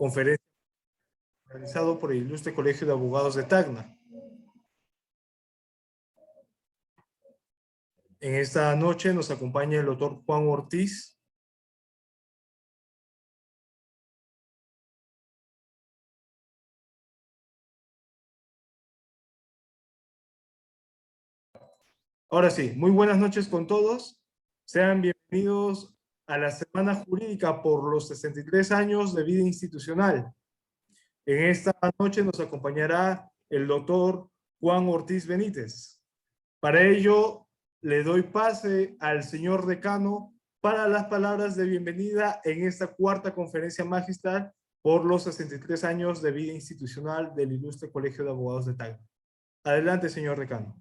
conferencia realizado por el Ilustre Colegio de Abogados de Tacna. En esta noche nos acompaña el doctor Juan Ortiz. Ahora sí, muy buenas noches con todos. Sean bienvenidos a la Semana Jurídica por los 63 años de vida institucional. En esta noche nos acompañará el doctor Juan Ortiz Benítez. Para ello, le doy pase al señor decano para las palabras de bienvenida en esta cuarta conferencia magistral por los 63 años de vida institucional del Ilustre Colegio de Abogados de Tacna. Adelante, señor decano.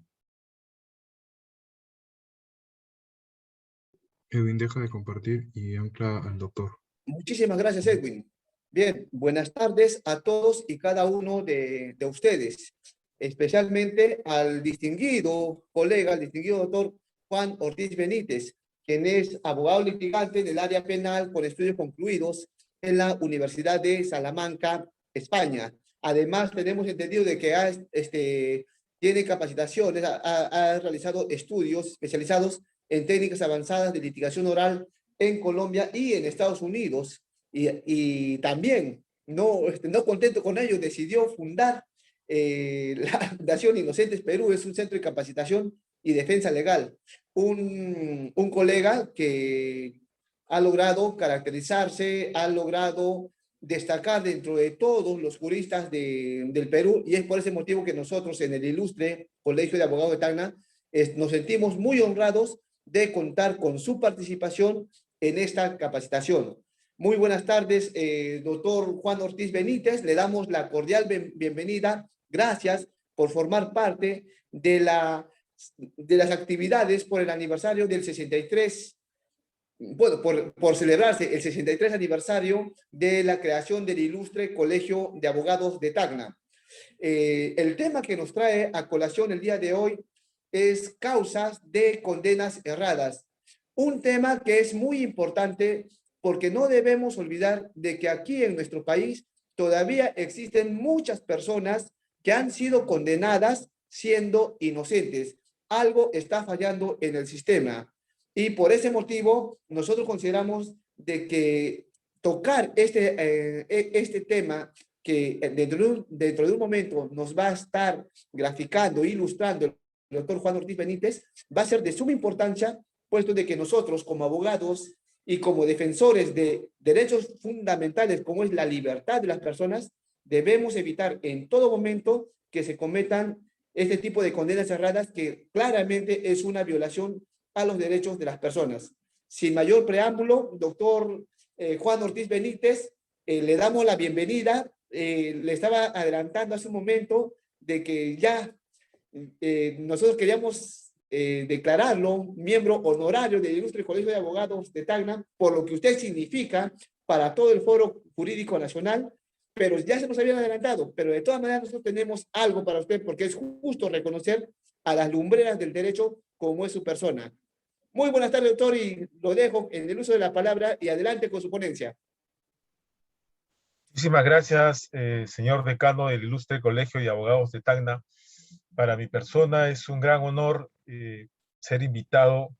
Edwin, deja de compartir y ancla al doctor. Muchísimas gracias, Edwin. Bien, buenas tardes a todos y cada uno de ustedes, especialmente al distinguido colega, al distinguido doctor Juan Ortiz Benítez, quien es abogado litigante del área penal con estudios concluidos en la Universidad de Salamanca, España. Además, tenemos entendido de que tiene capacitaciones, ha realizado estudios especializados en técnicas avanzadas de litigación oral en Colombia y en Estados Unidos. Y también, no contento con ello, decidió fundar la Fundación Inocentes Perú. Es un centro de capacitación y defensa legal. Un colega que ha logrado caracterizarse, ha logrado destacar dentro de todos los juristas del Perú, y es por ese motivo que nosotros en el Ilustre Colegio de Abogados de Tacna nos sentimos muy honrados de contar con su participación en esta capacitación. Muy buenas tardes, doctor Juan Ortiz Benítez. Le damos la cordial bienvenida. Gracias por formar parte de las actividades por el aniversario del 63, bueno, por celebrarse el 63 aniversario de la creación del Ilustre Colegio de Abogados de Tacna. El tema que nos trae a colación el día de hoy es causas de condenas erradas. Un tema que es muy importante porque no debemos olvidar de que aquí en nuestro país todavía existen muchas personas que han sido condenadas siendo inocentes. Algo está fallando en el sistema. Y por ese motivo, nosotros consideramos de que tocar este tema que dentro de un momento nos va a estar graficando, ilustrando el doctor Juan Ortiz Benítez, va a ser de suma importancia, puesto de que nosotros como abogados y como defensores de derechos fundamentales como es la libertad de las personas, debemos evitar en todo momento que se cometan este tipo de condenas cerradas que claramente es una violación a los derechos de las personas. Sin mayor preámbulo, doctor Juan Ortiz Benítez, le damos la bienvenida. Le estaba adelantando hace un momento de que ya nosotros queríamos declararlo miembro honorario del Ilustre Colegio de Abogados de Tacna, por lo que usted significa para todo el Foro Jurídico Nacional, pero ya se nos habían adelantado. Pero de todas maneras nosotros tenemos algo para usted, porque es justo reconocer a las lumbreras del derecho como es su persona. Muy buenas tardes, doctor, y lo dejo en el uso de la palabra y adelante con su ponencia. Muchísimas gracias, señor decano del Ilustre Colegio de Abogados de Tacna. Para mi persona es un gran honor ser invitado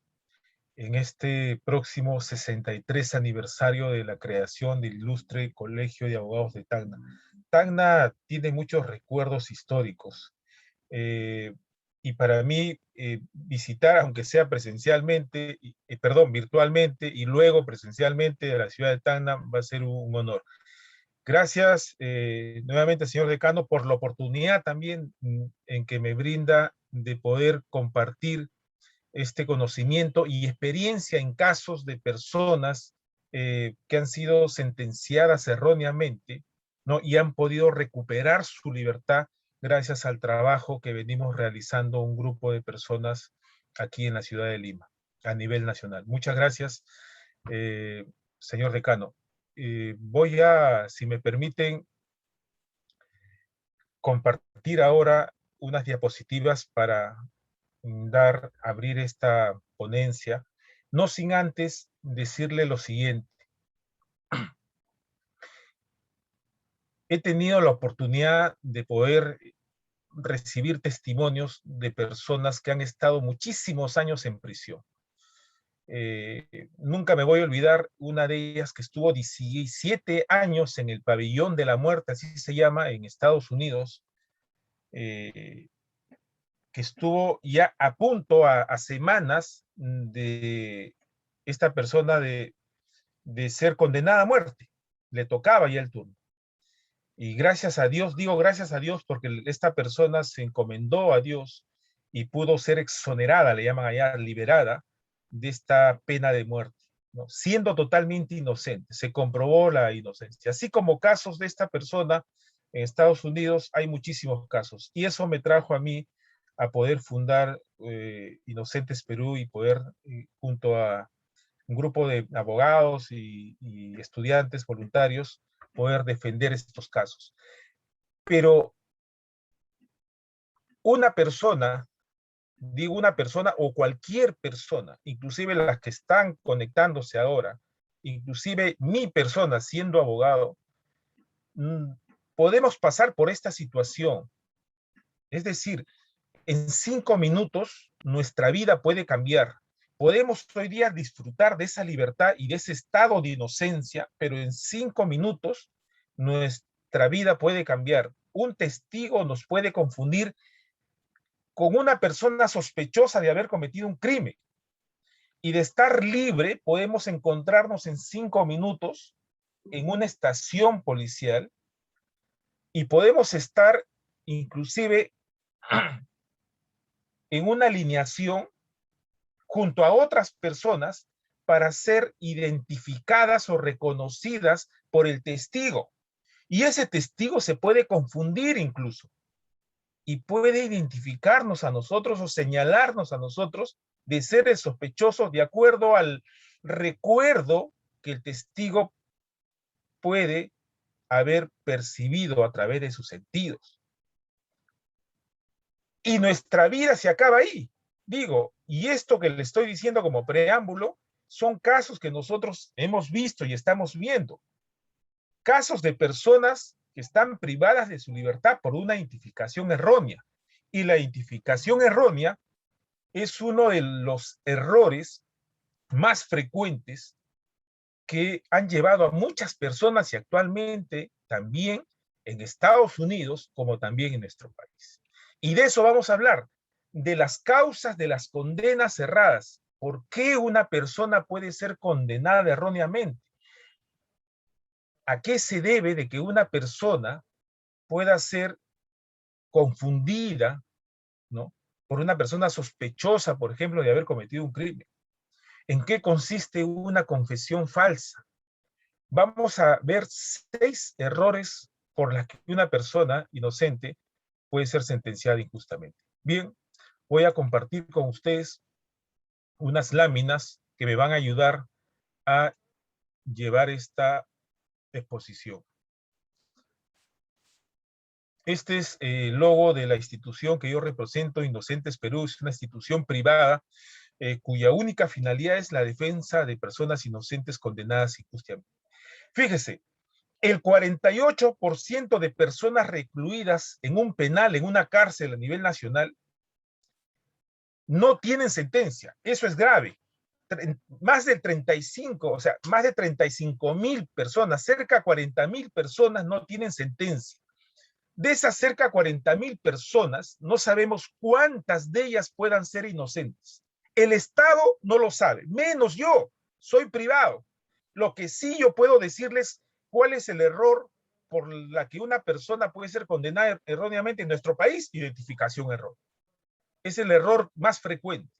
en este próximo 63 aniversario de la creación del Ilustre Colegio de Abogados de Tacna. Tacna tiene muchos recuerdos históricos y para mí visitar, aunque sea presencialmente, virtualmente y luego presencialmente a la ciudad de Tacna va a ser un honor. Gracias nuevamente, señor decano, por la oportunidad también en que me brinda de poder compartir este conocimiento y experiencia en casos de personas que han sido sentenciadas erróneamente, ¿no? Y han podido recuperar su libertad gracias al trabajo que venimos realizando un grupo de personas aquí en la ciudad de Lima, a nivel nacional. Muchas gracias, señor decano. Voy a, si me permiten, compartir ahora unas diapositivas para abrir esta ponencia, no sin antes decirle lo siguiente. he tenido la oportunidad de poder recibir testimonios de personas que han estado muchísimos años en prisión. Nunca me voy a olvidar una de ellas que estuvo 17 años en el pabellón de la muerte, así se llama, en Estados Unidos, que estuvo ya a punto, a semanas de esta persona de ser condenada a muerte. Le tocaba ya el turno. Y gracias a Dios, digo gracias a Dios porque esta persona se encomendó a Dios y pudo ser exonerada, le llaman allá, liberada de esta pena de muerte, ¿no? Siendo totalmente inocente, se comprobó la inocencia. Así como casos de esta persona en Estados Unidos, hay muchísimos casos. Y eso me trajo a mí a poder fundar Inocentes Perú y poder, junto a un grupo de abogados y estudiantes voluntarios, poder defender estos casos. Pero una persona, digo una persona o cualquier persona, inclusive las que están conectándose ahora, inclusive mi persona siendo abogado, podemos pasar por esta situación. Es decir, en 5 minutos nuestra vida puede cambiar. Podemos hoy día disfrutar de esa libertad y de ese estado de inocencia, pero en 5 minutos nuestra vida puede cambiar. Un testigo nos puede confundir con una persona sospechosa de haber cometido un crimen. Y de estar libre podemos encontrarnos en 5 minutos en una estación policial y podemos estar inclusive en una alineación junto a otras personas para ser identificadas o reconocidas por el testigo. Y ese testigo se puede confundir incluso y puede identificarnos a nosotros o señalarnos a nosotros de ser el sospechoso de acuerdo al recuerdo que el testigo puede haber percibido a través de sus sentidos. Y nuestra vida se acaba ahí. Digo, y esto que le estoy diciendo como preámbulo son casos que nosotros hemos visto y estamos viendo. Casos de personas que están privadas de su libertad por una identificación errónea. Y la identificación errónea es uno de los errores más frecuentes que han llevado a muchas personas y actualmente también en Estados Unidos como también en nuestro país. Y de eso vamos a hablar, de las causas de las condenas erradas. ¿Por qué una persona puede ser condenada erróneamente? ¿A qué se debe de que una persona pueda ser confundida, ¿no?, por una persona sospechosa, por ejemplo, de haber cometido un crimen? ¿En qué consiste una confesión falsa? Vamos a ver 6 errores por las que una persona inocente puede ser sentenciada injustamente. Bien, voy a compartir con ustedes unas láminas que me van a ayudar a llevar esta exposición. Este es el logo de la institución que yo represento, Inocentes Perú. Es una institución privada cuya única finalidad es la defensa de personas inocentes condenadas injustamente. Fíjese, el 48% de personas recluidas en un penal, en una cárcel a nivel nacional, no tienen sentencia. Eso es grave. Más de 35, o sea, más de 35,000 personas, cerca de 40,000 personas no tienen sentencia. De esas cerca de 40,000 personas, no sabemos cuántas de ellas puedan ser inocentes. El Estado no lo sabe, menos yo, soy privado. Lo que sí yo puedo decirles cuál es el error por la que una persona puede ser condenada erróneamente en nuestro país: identificación errónea. Es el error más frecuente.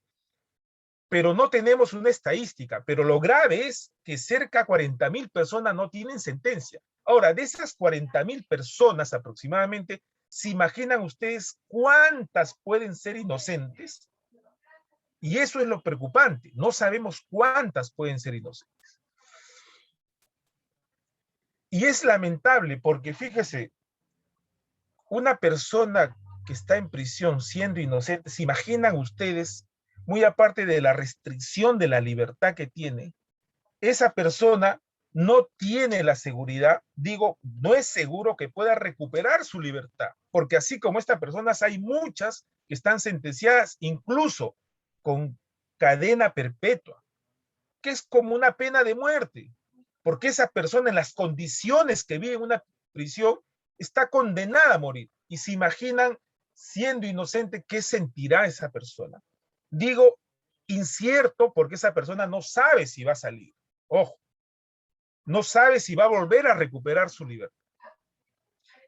Pero no tenemos una estadística, pero lo grave es que cerca de 40,000 personas no tienen sentencia. Ahora, de esas 40,000 personas aproximadamente, ¿se imaginan ustedes cuántas pueden ser inocentes? Y eso es lo preocupante, no sabemos cuántas pueden ser inocentes. Y es lamentable porque, fíjese, una persona que está en prisión siendo inocente, ¿se imaginan ustedes, muy aparte de la restricción de la libertad que tiene, esa persona no tiene la seguridad, digo, no es seguro que pueda recuperar su libertad, porque así como estas personas hay muchas que están sentenciadas incluso con cadena perpetua, que es como una pena de muerte, porque esa persona en las condiciones que vive en una prisión está condenada a morir. Y se imaginan, siendo inocente, ¿qué sentirá esa persona? Digo, incierto, porque esa persona no sabe si va a salir. Ojo, no sabe si va a volver a recuperar su libertad.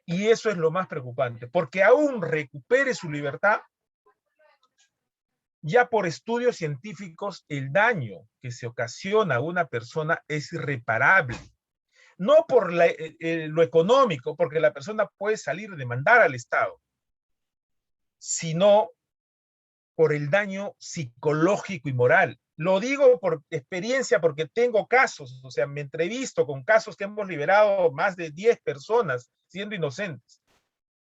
Y eso es lo más preocupante, porque aún recupere su libertad, ya por estudios científicos, el daño que se ocasiona a una persona es irreparable. No por lo económico, porque la persona puede salir a demandar al Estado, sino por el daño psicológico y moral. Lo digo por experiencia porque tengo casos, o sea, me entrevisto con casos que hemos liberado más de 10 personas siendo inocentes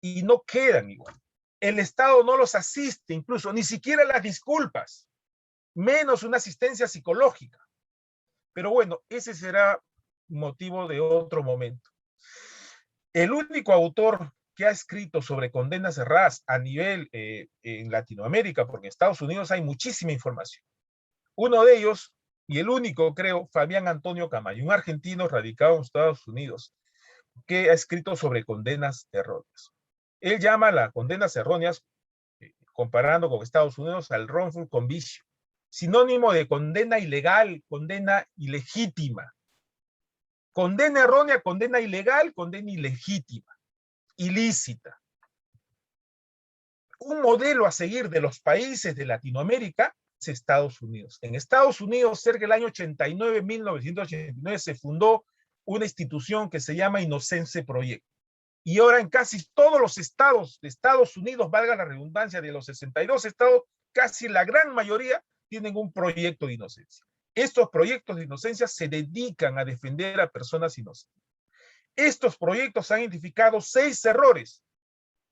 y no quedan igual. El Estado no los asiste, incluso ni siquiera las disculpas, menos una asistencia psicológica. Pero bueno, ese será motivo de otro momento. El único autor que ha escrito sobre condenas cerradas a nivel en Latinoamérica, porque en Estados Unidos hay muchísima información. Uno de ellos, y el único creo, Fabián Antonio Camayo, un argentino radicado en Estados Unidos, que ha escrito sobre condenas erróneas. Él llama las condenas erróneas, comparando con Estados Unidos, al wrongful conviction, sinónimo de condena ilegal, condena ilegítima. Condena errónea, condena ilegal, condena ilegítima, ilícita. Un modelo a seguir de los países de Latinoamérica es Estados Unidos. En Estados Unidos, cerca del año 89, 1989, se fundó una institución que se llama Innocence Project. Y ahora en casi todos los estados de Estados Unidos, valga la redundancia, de los 62 estados, casi la gran mayoría tienen un proyecto de inocencia. Estos proyectos de inocencia se dedican a defender a personas inocentes. Estos proyectos han identificado 6 errores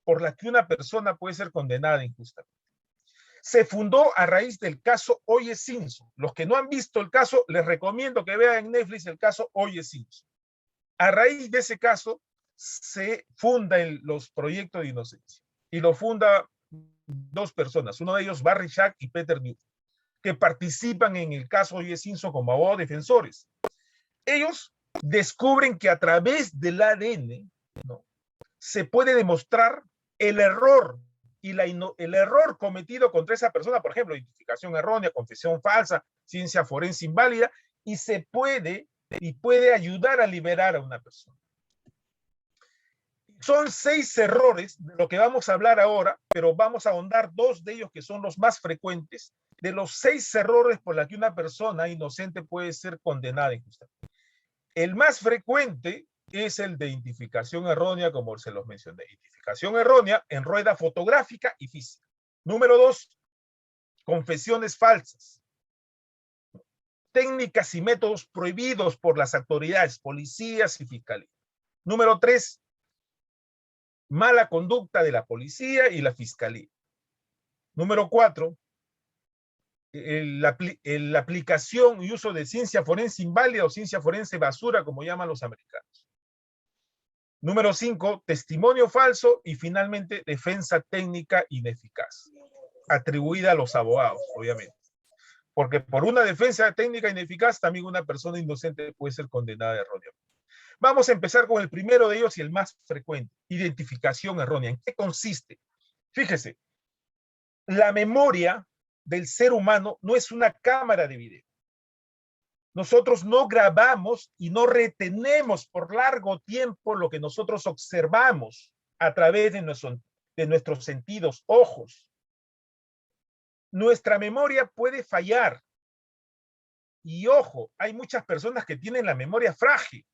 por los que una persona puede ser condenada injustamente. Se fundó a raíz del caso O.J. Simpson. Los que no han visto el caso, les recomiendo que vean en Netflix el caso O.J. Simpson. A raíz de ese caso, se fundan los proyectos de inocencia. Y lo funda 2 personas, uno de ellos Barry Shack y Peter Newton, que participan en el caso O.J. Simpson como abogados defensores. Ellos descubren que a través del ADN, ¿no?, se puede demostrar el error y el error cometido contra esa persona, por ejemplo, identificación errónea, confesión falsa, ciencia forense inválida, y se puede ayudar a liberar a una persona. Son 6 errores de lo que vamos a hablar ahora, pero vamos a ahondar 2 de ellos que son los más frecuentes, de los 6 errores por los que una persona inocente puede ser condenada injustamente. El más frecuente es el de identificación errónea, como se los mencioné. Identificación errónea en rueda fotográfica y física. Número 2, confesiones falsas. Técnicas y métodos prohibidos por las autoridades, policías y fiscalía. Número 3, mala conducta de la policía y la fiscalía. Número 4, la aplicación y uso de ciencia forense inválida o ciencia forense basura, como llaman los americanos. Número 5, testimonio falso. Y finalmente, defensa técnica ineficaz, atribuida a los abogados, obviamente. Porque por una defensa técnica ineficaz, también una persona inocente puede ser condenada erróneamente. Vamos a empezar con el primero de ellos y el más frecuente, identificación errónea. ¿En qué consiste? Fíjese, la memoria del ser humano no es una cámara de video. Nosotros no grabamos y no retenemos por largo tiempo lo que nosotros observamos a través de nuestros sentidos, ojos. Nuestra memoria puede fallar. Y ojo, hay muchas personas que tienen la memoria frágil,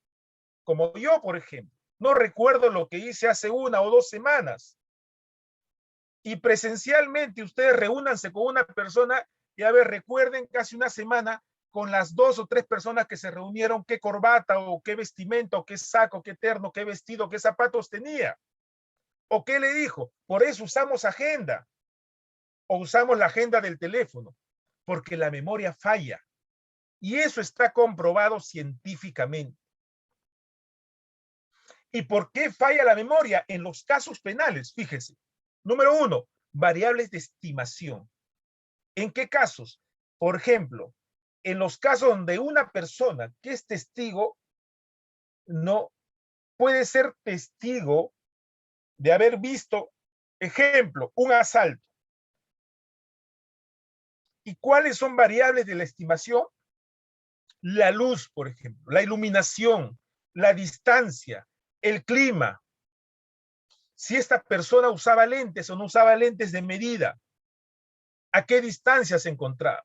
como yo, por ejemplo. No recuerdo lo que hice hace 1 o 2 semanas. Y presencialmente ustedes reúnanse con una persona y a ver, recuerden casi una semana con las 2 o 3 personas que se reunieron, qué corbata o qué vestimenta o qué saco, qué terno, qué vestido, qué zapatos tenía. O qué le dijo. Por eso usamos agenda. O usamos la agenda del teléfono. Porque la memoria falla. Y eso está comprobado científicamente. ¿Y por qué falla la memoria? En los casos penales, fíjese. Número 1, variables de estimación. ¿En qué casos? Por ejemplo, en los casos donde una persona que es testigo no puede ser testigo de haber visto, ejemplo, un asalto. ¿Y cuáles son variables de la estimación? La luz, por ejemplo, la iluminación, la distancia, el clima. Si esta persona usaba lentes o no usaba lentes de medida, a qué distancia se encontraba.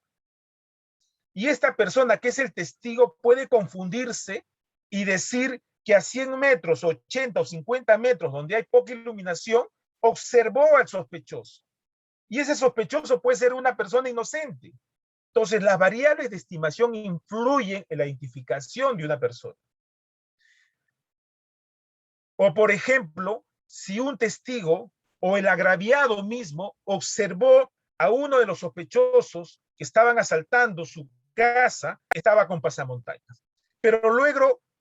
Y esta persona que es el testigo puede confundirse y decir que a 100 metros, 80 o 50 metros, donde hay poca iluminación, observó al sospechoso. Y ese sospechoso puede ser una persona inocente. Entonces, las variables de estimación influyen en la identificación de una persona. O, por ejemplo, si un testigo o el agraviado mismo observó a uno de los sospechosos que estaban asaltando su casa, estaba con pasamontañas. Pero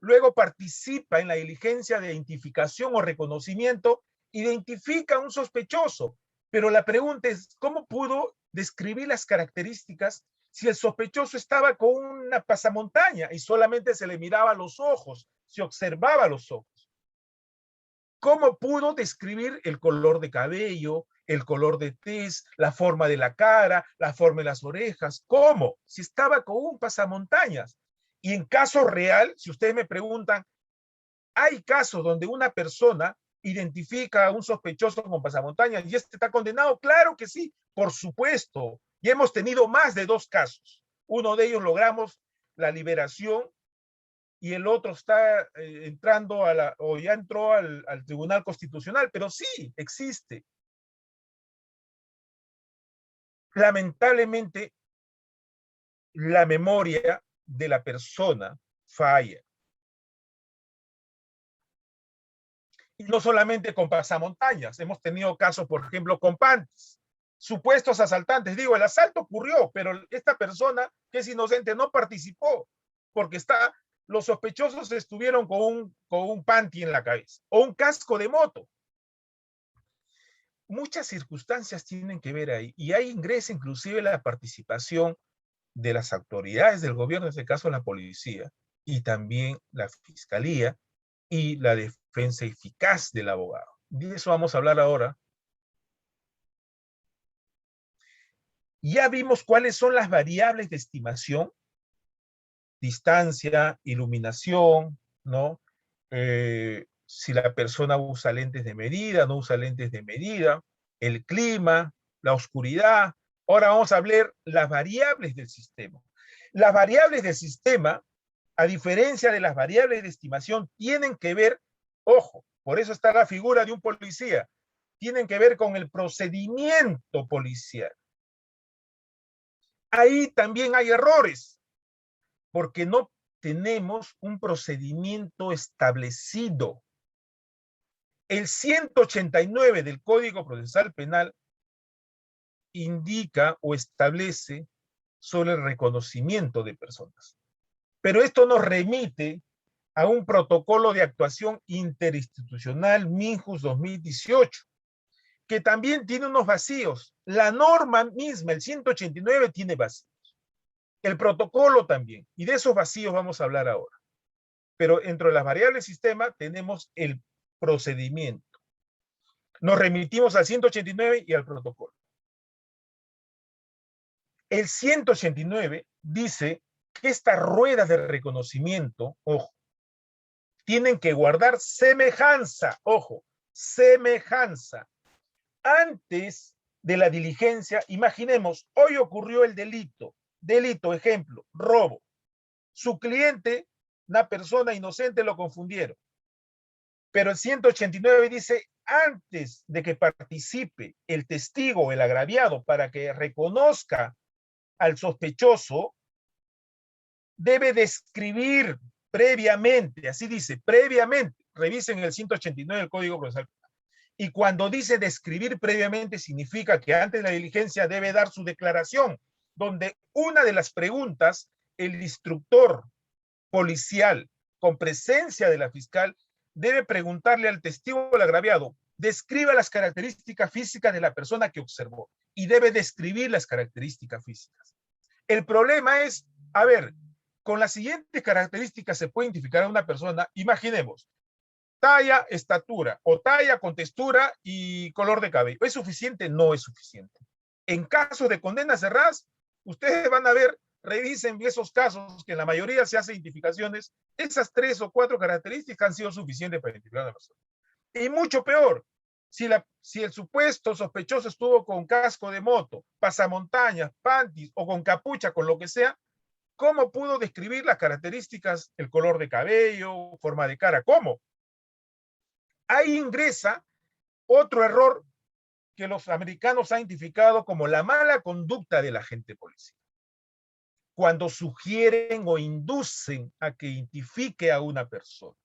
luego participa en la diligencia de identificación o reconocimiento, identifica a un sospechoso. Pero la pregunta es, ¿cómo pudo describir las características si el sospechoso estaba con una pasamontaña y solamente se le miraba los ojos, se observaba los ojos? ¿Cómo pudo describir el color de cabello, el color de tez, la forma de la cara, la forma de las orejas? ¿Cómo? Si estaba con un pasamontañas. Y en caso real, si ustedes me preguntan, ¿hay casos donde una persona identifica a un sospechoso con pasamontañas y este está condenado? Claro que sí, por supuesto. Y hemos tenido más de 2 casos. Uno de ellos logramos la liberación y el otro está entrando o ya entró al Tribunal Constitucional, pero sí, existe. Lamentablemente, la memoria de la persona falla. Y no solamente con pasamontañas, hemos tenido casos, por ejemplo, con panties, supuestos asaltantes. Digo, el asalto ocurrió, pero esta persona que es inocente no participó, porque los sospechosos estuvieron con un panty en la cabeza o un casco de moto. Muchas circunstancias tienen que ver ahí y ahí ingresa inclusive la participación de las autoridades del gobierno, en este caso la policía, y también la fiscalía y la defensa eficaz del abogado. De eso vamos a hablar ahora. Ya vimos cuáles son las variables de estimación: distancia, iluminación, ¿no? Si la persona usa lentes de medida, no usa lentes de medida, el clima, la oscuridad. Ahora vamos a ver las variables del sistema. Las variables del sistema, a diferencia de las variables de estimación, tienen que ver, ojo, por eso está la figura de un policía, tienen que ver con el procedimiento policial. Ahí también hay errores, porque no tenemos un procedimiento establecido. El 189 del Código Procesal Penal indica o establece sobre el reconocimiento de personas. Pero esto nos remite a un protocolo de actuación interinstitucional Minjus 2018, que también tiene unos vacíos. La norma misma, el 189, tiene vacíos. El protocolo también. Y de esos vacíos vamos a hablar ahora. Pero entre las variables del sistema tenemos el procedimiento. Nos remitimos al 189 y al protocolo. El 189 dice que estas ruedas de reconocimiento, ojo, tienen que guardar semejanza, ojo, semejanza. Antes de la diligencia, imaginemos, hoy ocurrió el delito, ejemplo, robo. Su cliente, una persona inocente, lo confundieron. Pero el 189 dice, antes de que participe el testigo o el agraviado para que reconozca al sospechoso, debe describir previamente, así dice, previamente, revisen el 189 del Código Procesal. Y cuando dice describir previamente, significa que antes de la diligencia debe dar su declaración, donde una de las preguntas, el instructor policial, con presencia de la fiscal, debe preguntarle al testigo o al agraviado, describa las características físicas de la persona que observó y debe describir las características físicas. El problema es, a ver, con las siguientes características se puede identificar a una persona. Imaginemos, talla, estatura, o talla con textura y color de cabello. ¿Es suficiente? No es suficiente. En casos de condenas cerradas, ustedes van a ver, revisen esos casos que en la mayoría se hacen identificaciones, esas 3 o 4 características han sido suficientes para identificar a la persona. Y mucho peor, si el supuesto sospechoso estuvo con casco de moto, pasamontañas, panties o con capucha, con lo que sea, ¿cómo pudo describir las características, el color de cabello, forma de cara? ¿Cómo? Ahí ingresa otro error que los americanos han identificado como la mala conducta del agente policial. Cuando sugieren o inducen a que identifique a una persona.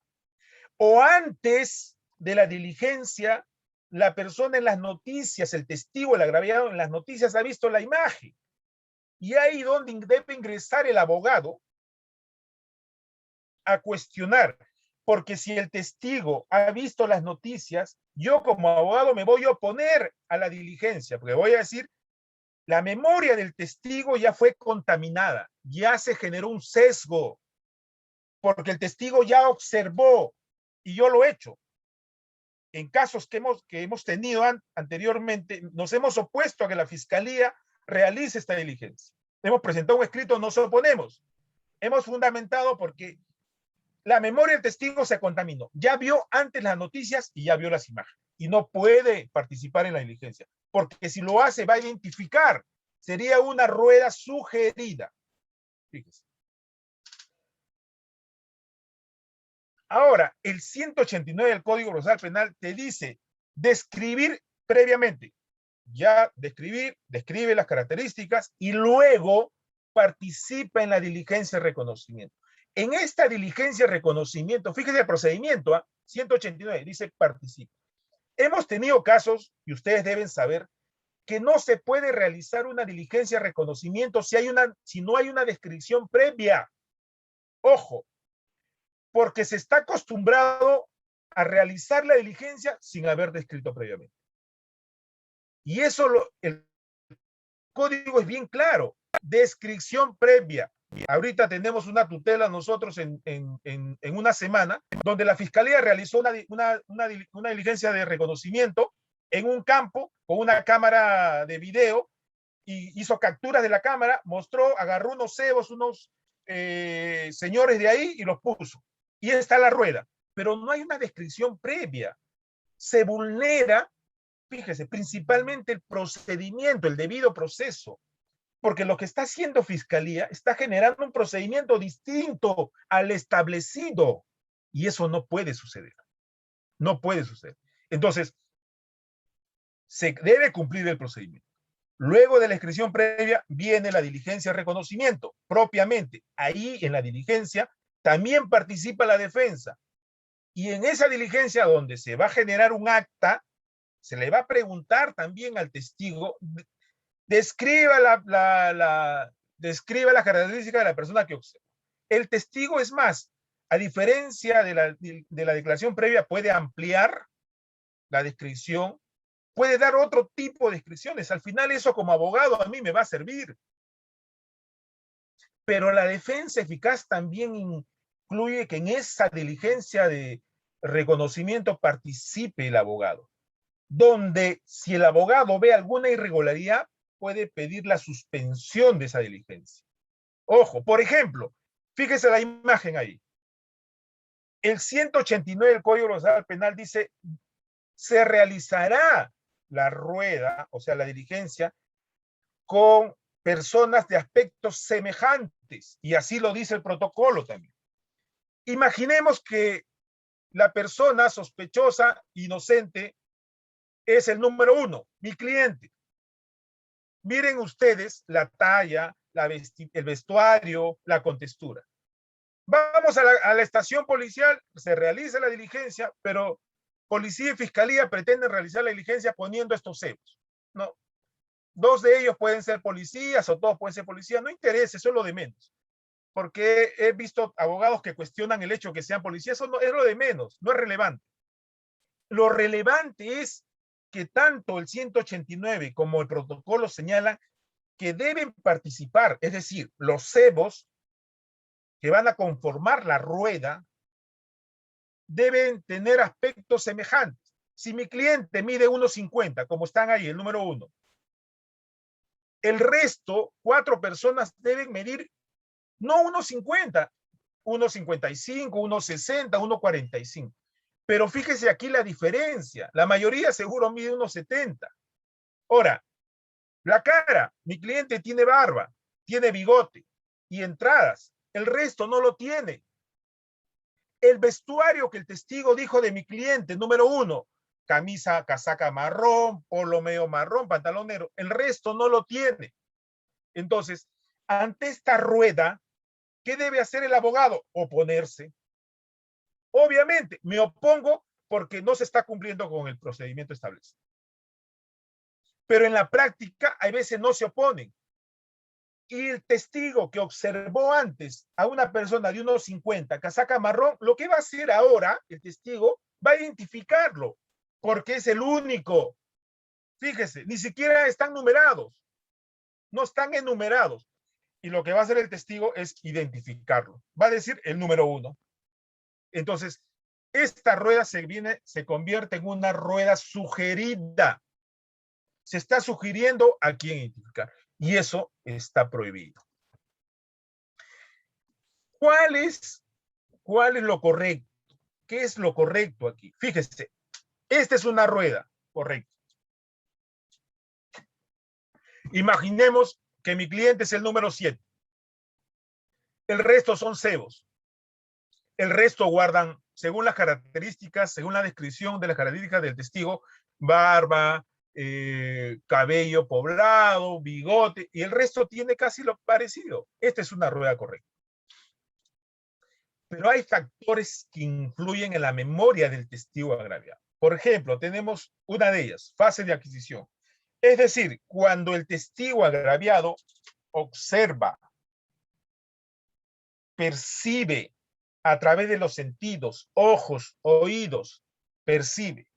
O antes de la diligencia, la persona en las noticias, el testigo, el agraviado en las noticias ha visto la imagen. Y ahí donde debe ingresar el abogado a cuestionar. Porque si el testigo ha visto las noticias, yo como abogado me voy a oponer a la diligencia, porque voy a decir, la memoria del testigo ya fue contaminada, ya se generó un sesgo, porque el testigo ya observó, y yo lo he hecho. En casos que hemos tenido anteriormente, nos hemos opuesto a que la Fiscalía realice esta diligencia. Hemos presentado un escrito, nos oponemos. Hemos fundamentado porque la memoria del testigo se contaminó. Ya vio antes las noticias y ya vio las imágenes. Y no puede participar en la diligencia. Porque si lo hace, va a identificar. Sería una rueda sugerida. Fíjese. Ahora, el 189 del Código Procesal Penal te dice describir previamente. Ya describe las características y luego participa en la diligencia de reconocimiento. En esta diligencia de reconocimiento, fíjese el procedimiento, 189, dice participa. Hemos tenido casos, y ustedes deben saber, que no se puede realizar una diligencia de reconocimiento si no hay una descripción previa. Ojo, porque se está acostumbrado a realizar la diligencia sin haber descrito previamente. Y eso el código es bien claro, descripción previa. Ahorita tenemos una tutela nosotros en una semana, donde la Fiscalía realizó una diligencia de reconocimiento en un campo con una cámara de video y hizo capturas de la cámara, agarró unos cebos, unos señores de ahí y los puso. Y está la rueda. Pero no hay una descripción previa. Se vulnera, fíjese, principalmente el procedimiento, el debido proceso. Porque lo que está haciendo Fiscalía está generando un procedimiento distinto al establecido. Y eso no puede suceder. No puede suceder. Entonces, se debe cumplir el procedimiento. Luego de la inscripción previa viene la diligencia de reconocimiento, propiamente. Ahí en la diligencia también participa la defensa. Y en esa diligencia donde se va a generar un acta, se le va a preguntar también al testigo, describa las características de la persona que observa. El testigo, es más, a diferencia de la declaración previa, puede ampliar la descripción, puede dar otro tipo de descripciones. Al final eso como abogado a mí me va a servir. Pero la defensa eficaz también incluye que en esa diligencia de reconocimiento participe el abogado, donde si el abogado ve alguna irregularidad, puede pedir la suspensión de esa diligencia. Ojo, por ejemplo, fíjese la imagen ahí. El 189 del Código Procesal Penal dice, se realizará la rueda, o sea, la diligencia, con personas de aspectos semejantes, y así lo dice el protocolo también. Imaginemos que la persona sospechosa, inocente, es el número 1, mi cliente. Miren ustedes la talla, el vestuario, la contextura. Vamos a la estación policial, se realiza la diligencia, pero policía y fiscalía pretenden realizar la diligencia poniendo estos cebos. No. 2 de ellos pueden ser policías o todos pueden ser policías, no interesa, eso es lo de menos. porque he visto abogados que cuestionan el hecho de que sean policías. Eso no, es lo de menos, no es relevante. Lo relevante es que tanto el 189 como el protocolo señalan que deben participar, es decir, los cebos que van a conformar la rueda deben tener aspectos semejantes. Si mi cliente mide 1,50, como están ahí, el número 1, el resto, 4 personas deben medir no 1,50, 1,55, 1,60, 1,45. Pero fíjese aquí la diferencia. La mayoría seguro mide 1,70. Ahora, la cara, mi cliente tiene barba, tiene bigote y entradas. El resto no lo tiene. El vestuario que el testigo dijo de mi cliente, número 1, camisa, casaca marrón, polo medio marrón, pantalón negro. El resto no lo tiene. Entonces, ante esta rueda, ¿qué debe hacer el abogado? Oponerse. Obviamente, me opongo porque no se está cumpliendo con el procedimiento establecido. Pero en la práctica, hay veces no se oponen. Y el testigo que observó antes a una persona de 1,50, casaca marrón, lo que va a hacer ahora, el testigo, va a identificarlo, porque es el único. Fíjese, ni siquiera están numerados. No están enumerados. Y lo que va a hacer el testigo es identificarlo. Va a decir el número 1. Entonces, esta rueda se convierte en una rueda sugerida. Se está sugiriendo a quién identificar. Y eso está prohibido. ¿Cuál es lo correcto? ¿Qué es lo correcto aquí? Fíjese, esta es una rueda, correcto. Imaginemos que mi cliente es el número 7. El resto son cebos. El resto guardan, según las características, según la descripción de las características del testigo, barba, cabello poblado, bigote, y el resto tiene casi lo parecido. Esta es una rueda correcta. Pero hay factores que influyen en la memoria del testigo agraviado. Por ejemplo, tenemos una de ellas, fase de adquisición. Es decir, cuando el testigo agraviado observa, percibe a través de los sentidos, ojos, oídos, percibe.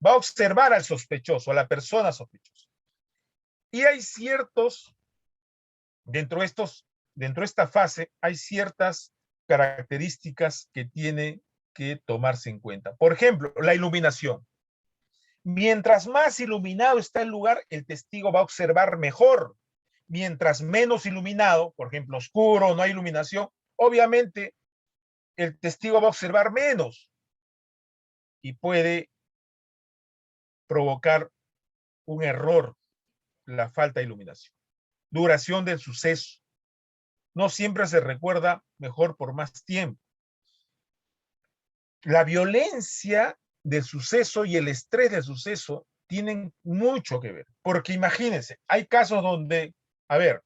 Va a observar al sospechoso, a la persona sospechosa. Y hay ciertos, dentro de esta fase, hay ciertas características que tiene que tomarse en cuenta. Por ejemplo, la iluminación. Mientras más iluminado está el lugar, el testigo va a observar mejor. Mientras menos iluminado, por ejemplo, oscuro, no hay iluminación, obviamente el testigo va a observar menos y puede provocar un error, la falta de iluminación. Duración del suceso. No siempre se recuerda mejor por más tiempo. La violencia del suceso y el estrés del suceso tienen mucho que ver. Porque imagínense, hay casos donde, a ver,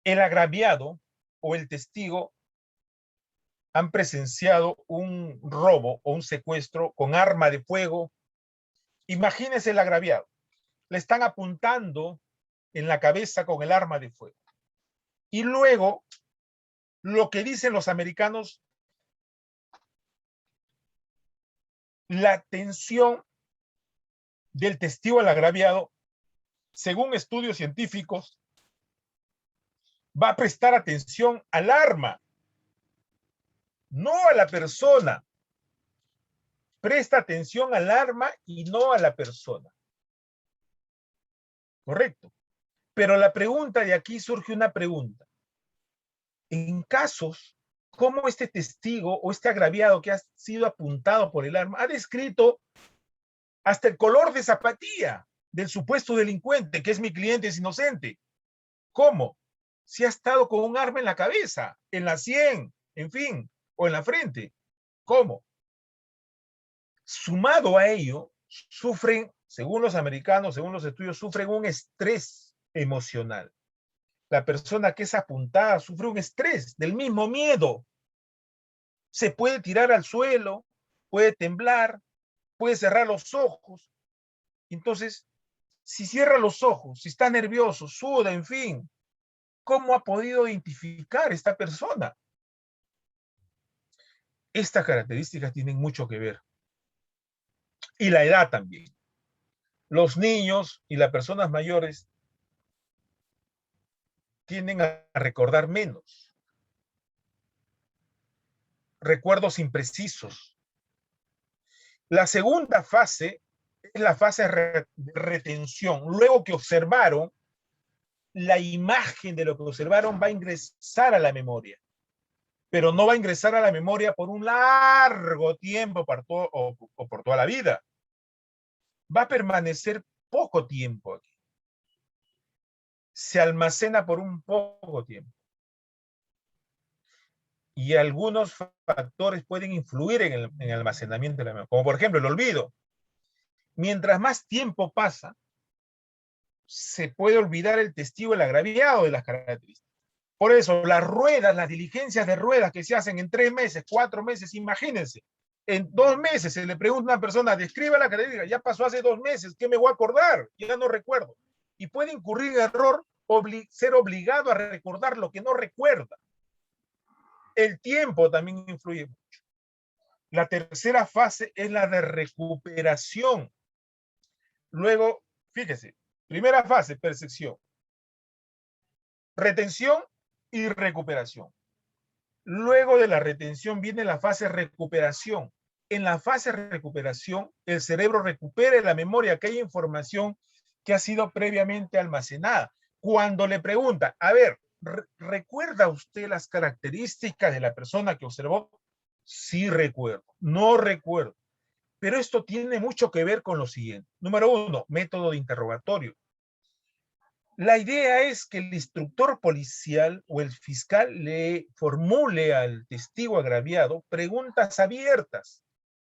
el agraviado o el testigo han presenciado un robo o un secuestro con arma de fuego. Imagínense el agraviado. Le están apuntando en la cabeza con el arma de fuego. Y luego, lo que dicen los americanos, la atención del testigo al agraviado, según estudios científicos, va a prestar atención al arma, no a la persona. Presta atención al arma y no a la persona. Correcto. Pero la pregunta de aquí surge una pregunta. En casos como este testigo o este agraviado que ha sido apuntado por el arma ha descrito hasta el color de zapatilla del supuesto delincuente, que es mi cliente, es inocente. ¿Cómo? Si ha estado con un arma en la cabeza, en la sien, en fin, o en la frente. ¿Cómo? Sumado a ello, sufren, según los americanos, según los estudios, sufren un estrés emocional. La persona que es apuntada sufre un estrés del mismo miedo. Se puede tirar al suelo, puede temblar, puede cerrar los ojos. Entonces, Si cierra los ojos, si está nervioso, suda, en fin, ¿cómo ha podido identificar esta persona? Estas características tienen mucho que ver. Y la edad también. Los niños y las personas mayores tienden a recordar menos. Recuerdos imprecisos. La segunda fase es la fase de retención. Luego que observaron, la imagen de lo que observaron va a ingresar a la memoria, pero no va a ingresar a la memoria por un largo tiempo o por toda la vida. Va a permanecer poco tiempo aquí. Se almacena por un poco tiempo. Y algunos factores pueden influir en el almacenamiento de la memoria, como por ejemplo el olvido. Mientras más tiempo pasa, se puede olvidar el testigo, el agraviado de las características. Por eso, las ruedas, las diligencias de ruedas que se hacen en 3 meses, 4 meses, imagínense, en 2 meses se le pregunta a una persona, describa la característica, ya pasó hace 2 meses, ¿qué me voy a acordar? Ya no recuerdo. Y puede incurrir en error, ser obligado a recordar lo que no recuerda. El tiempo también influye mucho. La tercera fase es la de recuperación. Luego, fíjese, primera fase, percepción, retención y recuperación. Luego de la retención viene la fase recuperación. En la fase recuperación, el cerebro recupera la memoria, aquella información que ha sido previamente almacenada. Cuando le pregunta, a ver, ¿recuerda usted las características de la persona que observó? Sí recuerdo, no recuerdo. Pero esto tiene mucho que ver con lo siguiente. Número 1, método de interrogatorio. La idea es que el instructor policial o el fiscal le formule al testigo agraviado preguntas abiertas,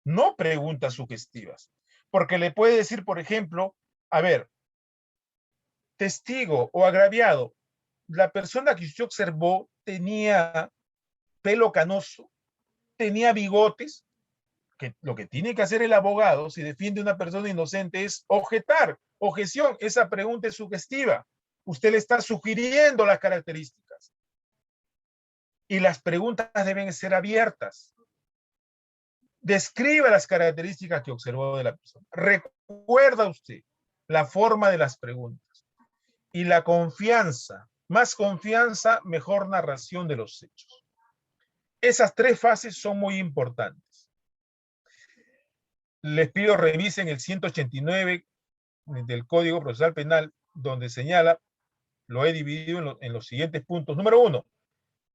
no preguntas sugestivas. Porque le puede decir, por ejemplo, a ver, testigo o agraviado, la persona que usted observó tenía pelo canoso, tenía bigotes, que lo que tiene que hacer el abogado si defiende a una persona inocente es objetar, objeción, esa pregunta es sugestiva. Usted le está sugiriendo las características. Y las preguntas deben ser abiertas. Describe las características que observó de la persona. Recuerda usted la forma de las preguntas. Y la confianza. Más confianza, mejor narración de los hechos. Esas 3 fases son muy importantes. Les pido revisen el 189 del Código Procesal Penal, donde señala, lo he dividido en los siguientes puntos. Número 1,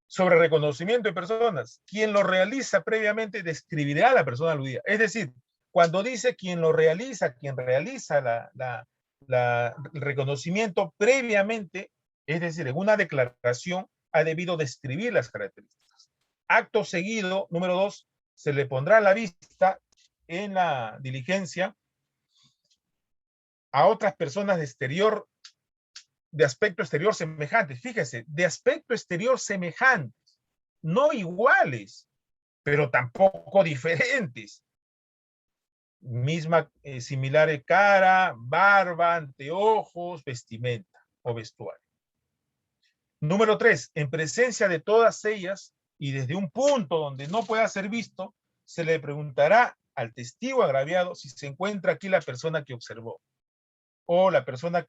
sobre reconocimiento de personas. Quien lo realiza previamente describirá a la persona aludida. Es decir, cuando dice quien lo realiza, quien realiza el reconocimiento previamente, es decir, en una declaración, ha debido describir las características. Acto seguido, número 2, se le pondrá a la vista en la diligencia a otras personas de aspecto exterior semejantes. Fíjese, de aspecto exterior semejantes, no iguales, pero tampoco diferentes. Misma, similar de cara, barba, anteojos, vestimenta o vestuario. Número 3, en presencia de todas ellas y desde un punto donde no pueda ser visto, se le preguntará al testigo agraviado si se encuentra aquí la persona que observó o la persona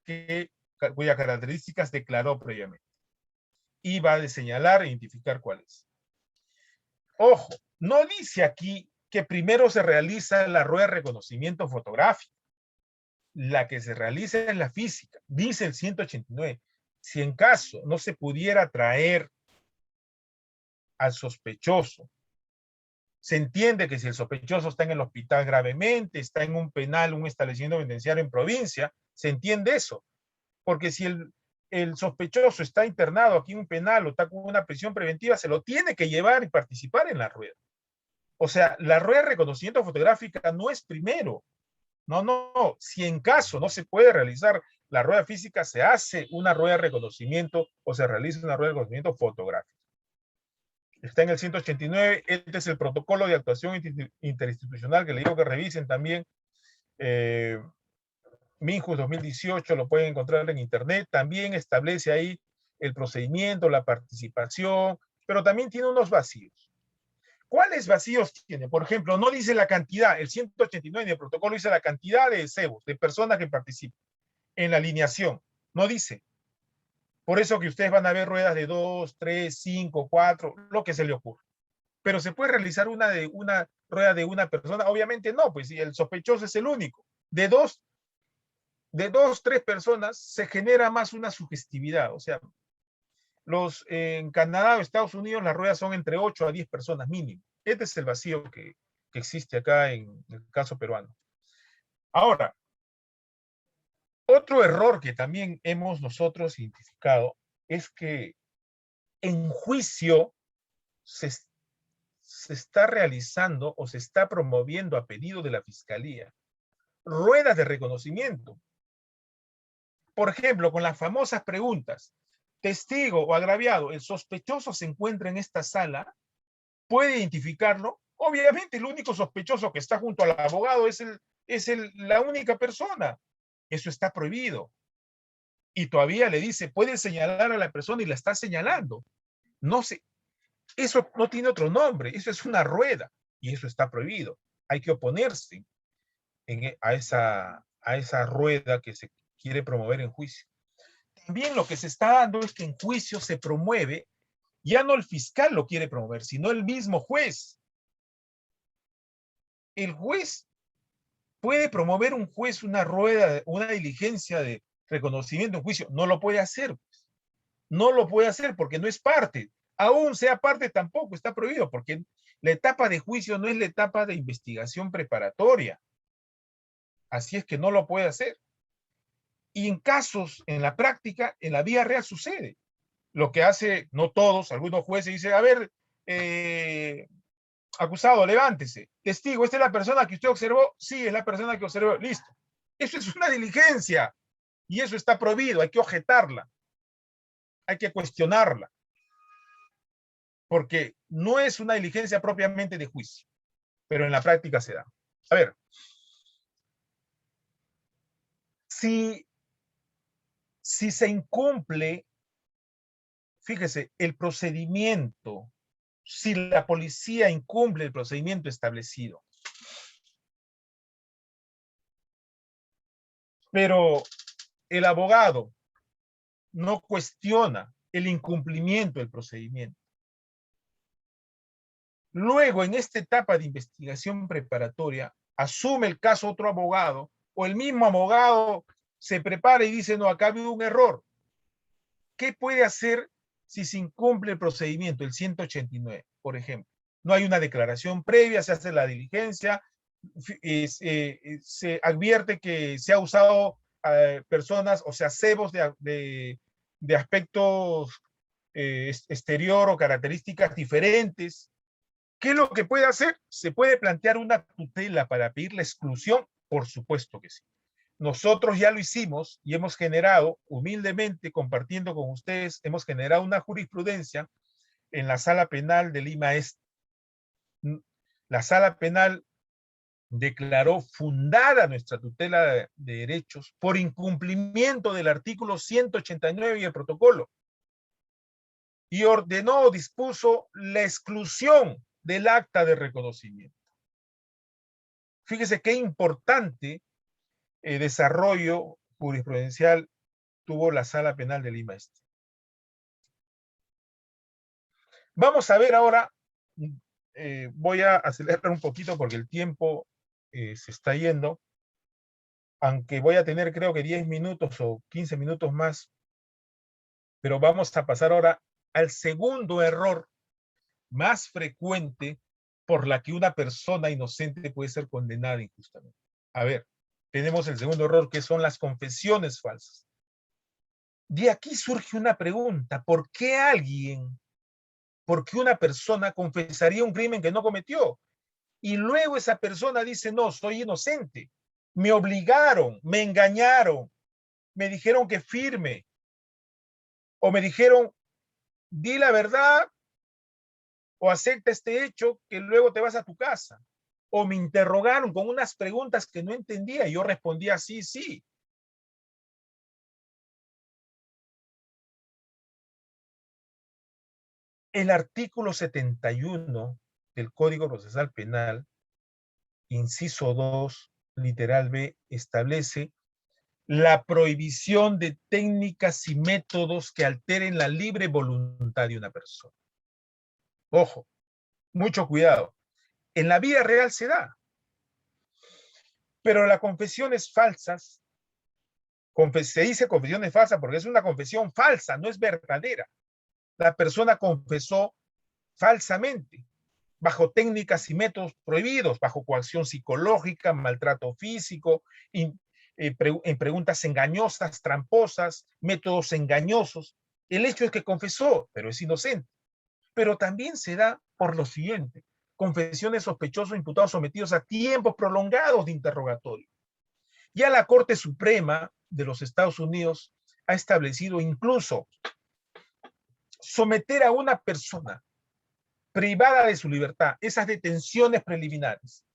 cuyas características declaró previamente. Y va a señalar e identificar cuál es. Ojo, no dice aquí que primero se realiza la rueda de reconocimiento fotográfico. La que se realiza es la física. Dice el 189. Si en caso no se pudiera traer al sospechoso, se entiende que si el sospechoso está en el hospital gravemente, está en un penal, un establecimiento penitenciario en provincia, se entiende eso. Porque si el sospechoso está internado aquí en un penal o está con una prisión preventiva, se lo tiene que llevar y participar en la rueda. O sea, la rueda de reconocimiento fotográfica no es primero. No, no, no. Si en caso no se puede realizar la rueda física, se hace una rueda de reconocimiento o se realiza una rueda de reconocimiento fotográfica. Está en el 189. Este es el protocolo de actuación interinstitucional que le digo que revisen también. Minjus 2018, lo pueden encontrar en internet, también establece ahí el procedimiento, la participación, pero también tiene unos vacíos. ¿Cuáles vacíos tiene? Por ejemplo, no dice la cantidad, el 189 del protocolo dice la cantidad de cebos, de personas que participan en la alineación, no dice. Por eso que ustedes van a ver ruedas de 2, 3, 5, 4, lo que se le ocurra. Pero se puede realizar una rueda de una persona, obviamente no, pues si el sospechoso es el único. De dos, 3 personas se genera más una sugestividad, o sea, en Canadá o Estados Unidos las ruedas son entre 8 a 10 personas mínimo. Este es el vacío que existe acá en el caso peruano. Ahora, otro error que también hemos nosotros identificado es que en juicio se está realizando o se está promoviendo a pedido de la Fiscalía ruedas de reconocimiento. Por ejemplo, con las famosas preguntas, testigo o agraviado, el sospechoso se encuentra en esta sala, ¿puede identificarlo? Obviamente el único sospechoso que está junto al abogado es la única persona. Eso está prohibido. Y todavía le dice, puede señalar a la persona y la está señalando. No sé, eso no tiene otro nombre, eso es una rueda y eso está prohibido. Hay que oponerse a esa rueda que se quiere promover en juicio. También lo que se está dando es que en juicio se promueve, ya no el fiscal lo quiere promover, sino el mismo juez. El juez puede promover un juez una rueda, una diligencia de reconocimiento en juicio. No lo puede hacer. No lo puede hacer porque no es parte. Aún sea parte tampoco, está prohibido, porque la etapa de juicio no es la etapa de investigación preparatoria. Así es que no lo puede hacer. Y en casos, en la práctica, en la vida real sucede. Lo que hace, no todos, algunos jueces dicen, a ver, acusado, levántese. Testigo, ¿esta es la persona que usted observó? Sí, es la persona que observó. Listo. Eso es una diligencia. Y eso está prohibido, hay que objetarla. Hay que cuestionarla. Porque no es una diligencia propiamente de juicio. Pero en la práctica se da. A ver. Si se incumple, fíjese, el procedimiento, si la policía incumple el procedimiento establecido, pero el abogado no cuestiona el incumplimiento del procedimiento. Luego, en esta etapa de investigación preparatoria, asume el caso otro abogado, o el mismo abogado se prepara y dice, no, acá ha habido un error. ¿Qué puede hacer si se incumple el procedimiento, el 189, por ejemplo? No hay una declaración previa, se hace la diligencia, se advierte que se ha usado personas, o sea, cebos de aspectos exterior o características diferentes. ¿Qué es lo que puede hacer? ¿Se puede plantear una tutela para pedir la exclusión? Por supuesto que sí. Nosotros ya lo hicimos y hemos generado, humildemente, compartiendo con ustedes, hemos generado una jurisprudencia en la Sala Penal de Lima Este. La Sala Penal declaró fundada nuestra tutela de derechos por incumplimiento del artículo 189 y el protocolo. Y ordenó o dispuso la exclusión del acta de reconocimiento. Fíjese qué importante desarrollo jurisprudencial tuvo la Sala Penal de Lima Este. Vamos a ver ahora, voy a acelerar un poquito porque el tiempo se está yendo, aunque voy a tener creo que 10 minutos o 15 minutos más, pero vamos a pasar ahora al segundo error más frecuente por la que una persona inocente puede ser condenada injustamente. A ver, tenemos el segundo error, que son las confesiones falsas. De aquí surge una pregunta: ¿por qué una persona confesaría un crimen que no cometió? Y luego esa persona dice, no, soy inocente, me obligaron, me engañaron, me dijeron que firme, o me dijeron, di la verdad, o acepta este hecho, que luego te vas a tu casa. O me interrogaron con unas preguntas que no entendía, y yo respondía sí, sí. El artículo 71 del Código Procesal Penal, inciso 2, literal B, establece la prohibición de técnicas y métodos que alteren la libre voluntad de una persona. Ojo, mucho cuidado. En la vida real se da. Pero las confesiones falsas, se dice confesiones falsas porque es una confesión falsa, no es verdadera. La persona confesó falsamente, bajo técnicas y métodos prohibidos, bajo coacción psicológica, maltrato físico, en preguntas engañosas, tramposas, métodos engañosos. El hecho es que confesó, pero es inocente. Pero también se da por lo siguiente: confesiones sospechosos imputados sometidos a tiempos prolongados de interrogatorio. Ya la Corte Suprema de los Estados Unidos ha establecido incluso someter a una persona privada de su libertad, esas detenciones preliminares,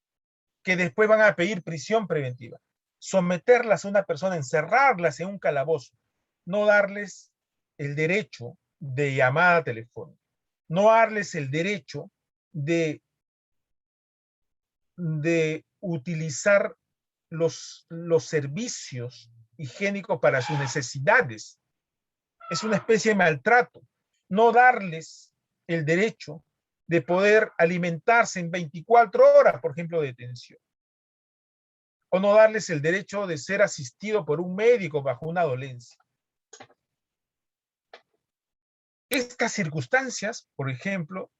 que después van a pedir prisión preventiva, someterlas a una persona, encerrarlas en un calabozo, no darles el derecho de llamada telefónica, no darles el derecho de utilizar los servicios higiénicos para sus necesidades. Es una especie de maltrato. No darles el derecho de poder alimentarse en 24 horas, por ejemplo, de detención. O no darles el derecho de ser asistido por un médico bajo una dolencia. Estas circunstancias, por ejemplo,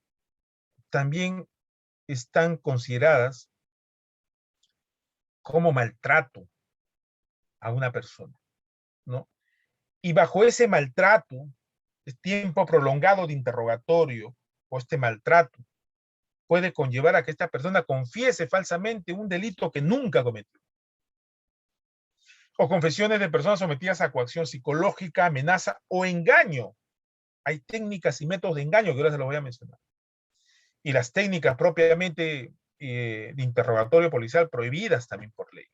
también están consideradas como maltrato a una persona, ¿no? Y bajo ese maltrato, el tiempo prolongado de interrogatorio o este maltrato puede conllevar a que esta persona confiese falsamente un delito que nunca cometió. O confesiones de personas sometidas a coacción psicológica, amenaza o engaño. Hay técnicas y métodos de engaño que ahora se los voy a mencionar. Y las técnicas propiamente de interrogatorio policial prohibidas también por ley.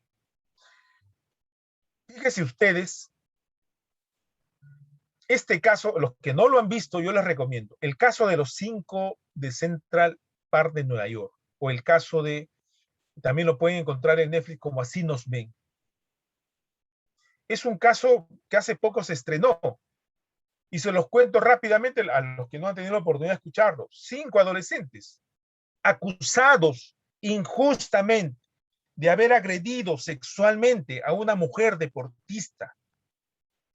Fíjense ustedes, este caso, los que no lo han visto, yo les recomiendo. El caso de los 5 de Central Park de Nueva York, o el caso de, también lo pueden encontrar en Netflix como Así nos ven. Es un caso que hace poco se estrenó, y se los cuento rápidamente a los que no han tenido la oportunidad de escucharlo. 5 adolescentes acusados injustamente de haber agredido sexualmente a una mujer deportista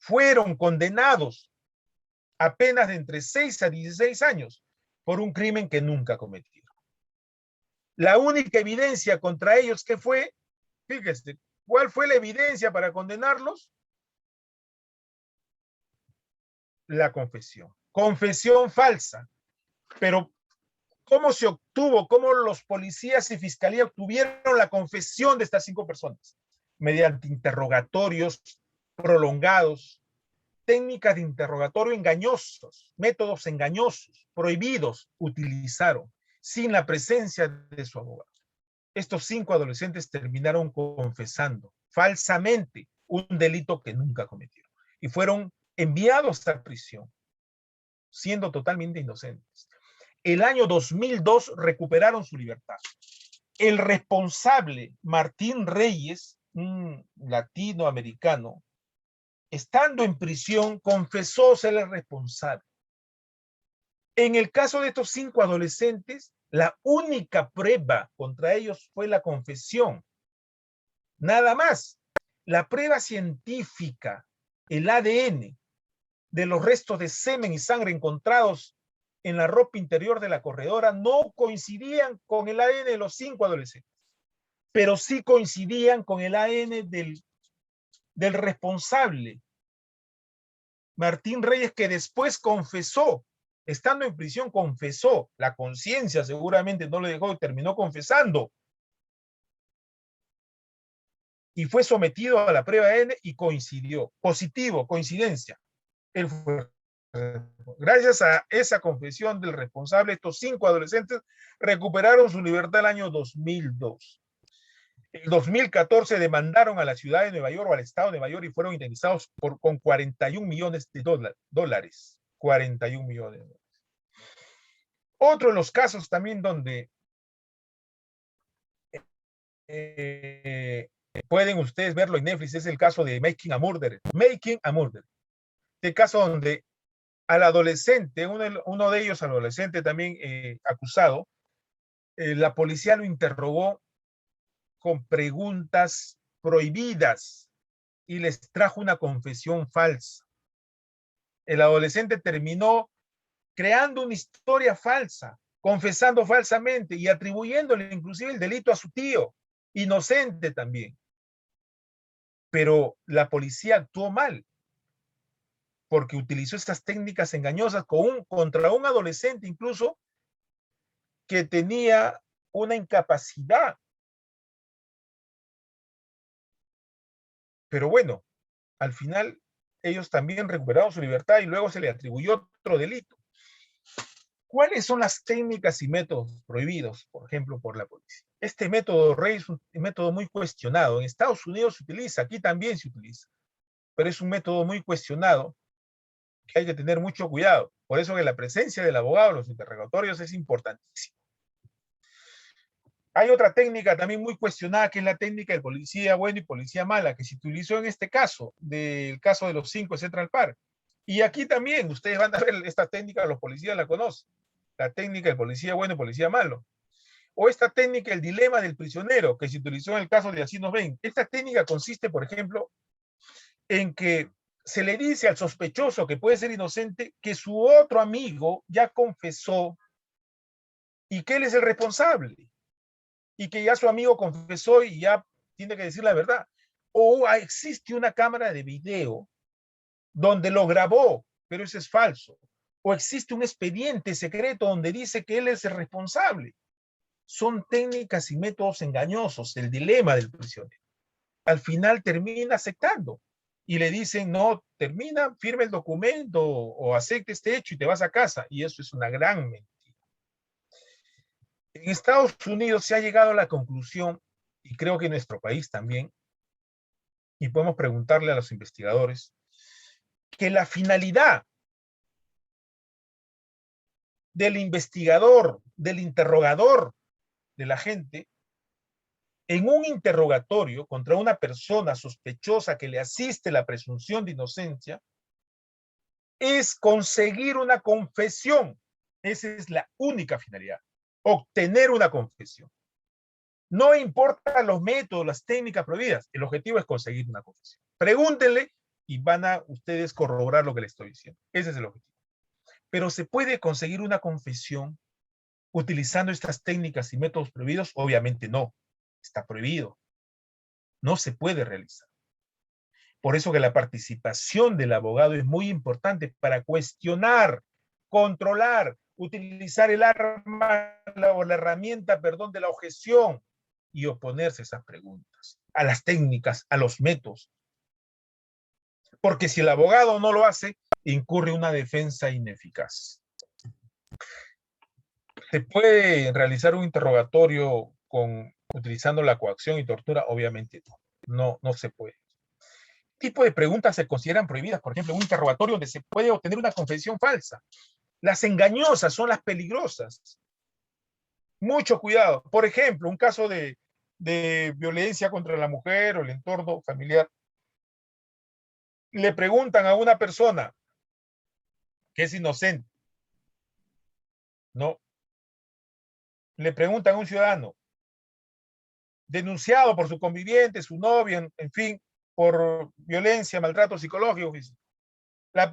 fueron condenados a penas de entre 6 a 16 años por un crimen que nunca cometieron. La única evidencia contra ellos que fue, fíjense, ¿cuál fue la evidencia para condenarlos? La confesión. Confesión falsa. Pero ¿cómo se obtuvo? ¿Cómo los policías y fiscalía obtuvieron la confesión de estas 5 personas? Mediante interrogatorios prolongados, técnicas de interrogatorio engañosos, métodos engañosos, prohibidos, utilizaron sin la presencia de su abogado. Estos 5 adolescentes terminaron confesando falsamente un delito que nunca cometieron y fueron enviados a prisión, siendo totalmente inocentes. El año 2002 recuperaron su libertad. El responsable, Martín Reyes, un latinoamericano, estando en prisión, confesó ser el responsable. En el caso de estos 5 adolescentes, la única prueba contra ellos fue la confesión. Nada más. La prueba científica, el ADN, de los restos de semen y sangre encontrados en la ropa interior de la corredora no coincidían con el ADN de los 5 adolescentes, pero sí coincidían con el ADN del responsable, Martín Reyes, que después confesó, estando en prisión confesó, la conciencia seguramente no le dejó y terminó confesando. Y fue sometido a la prueba de ADN y coincidió. Positivo, coincidencia. Él fue. Gracias a esa confesión del responsable, estos 5 adolescentes recuperaron su libertad el año 2002. En 2014 demandaron a la ciudad de Nueva York o al estado de Nueva York y fueron indemnizados con 41 millones de dólares. 41 millones de dólares. Otro de los casos también donde pueden ustedes verlo en Netflix es el caso de Making a Murderer. Making a Murderer. Este caso donde al adolescente, uno de ellos adolescente también acusado, la policía lo interrogó con preguntas prohibidas y les trajo una confesión falsa. El adolescente terminó creando una historia falsa, confesando falsamente y atribuyéndole inclusive el delito a su tío, inocente también. Pero la policía actuó mal, porque utilizó estas técnicas engañosas contra un adolescente incluso que tenía una incapacidad. Pero bueno, al final ellos también recuperaron su libertad y luego se le atribuyó otro delito. ¿Cuáles son las técnicas y métodos prohibidos, por ejemplo, por la policía? Este método Rey es un método muy cuestionado. En Estados Unidos se utiliza, aquí también se utiliza, pero es un método muy cuestionado que hay que tener mucho cuidado. Por eso que la presencia del abogado en los interrogatorios es importantísima. Hay otra técnica también muy cuestionada, que es la técnica del policía bueno y policía mala, que se utilizó en este caso, del caso de los 5 de Central Park. Y aquí también, ustedes van a ver esta técnica, los policías la conocen. La técnica del policía bueno y policía malo. O esta técnica, el dilema del prisionero, que se utilizó en el caso de Así nos ven. Esta técnica consiste, por ejemplo, en que se le dice al sospechoso, que puede ser inocente, que su otro amigo ya confesó y que él es el responsable. Y que ya su amigo confesó y ya tiene que decir la verdad. O existe una cámara de video donde lo grabó, pero eso es falso. O existe un expediente secreto donde dice que él es el responsable. Son técnicas y métodos engañosos, el dilema del prisionero. Al final termina aceptando y le dicen, no, termina, firma el documento o acepte este hecho y te vas a casa. Y eso es una gran mentira. En Estados Unidos se ha llegado a la conclusión, y creo que en nuestro país también, y podemos preguntarle a los investigadores, que la finalidad del investigador, del interrogador de la gente, en un interrogatorio contra una persona sospechosa que le asiste la presunción de inocencia, es conseguir una confesión. Esa es la única finalidad, obtener una confesión. No importa los métodos, las técnicas prohibidas, el objetivo es conseguir una confesión. Pregúntenle y van a ustedes corroborar lo que les estoy diciendo. Ese es el objetivo. Pero ¿se puede conseguir una confesión utilizando estas técnicas y métodos prohibidos? Obviamente no. Está prohibido. No se puede realizar. Por eso que la participación del abogado es muy importante para cuestionar, controlar, utilizar el arma o la herramienta, perdón, de la objeción y oponerse a esas preguntas, a las técnicas, a los métodos. Porque si el abogado no lo hace, incurre una defensa ineficaz. ¿Se puede realizar un interrogatorio utilizando la coacción y tortura? Obviamente no. No se puede. ¿Qué tipo de preguntas se consideran prohibidas? Por ejemplo, un interrogatorio donde se puede obtener una confesión falsa. Las engañosas son las peligrosas. Mucho cuidado. Por ejemplo, un caso de violencia contra la mujer o el entorno familiar. Le preguntan a una persona que es inocente. No. Le preguntan a un ciudadano denunciado por su conviviente, su novia, en fin, por violencia, maltrato psicológico.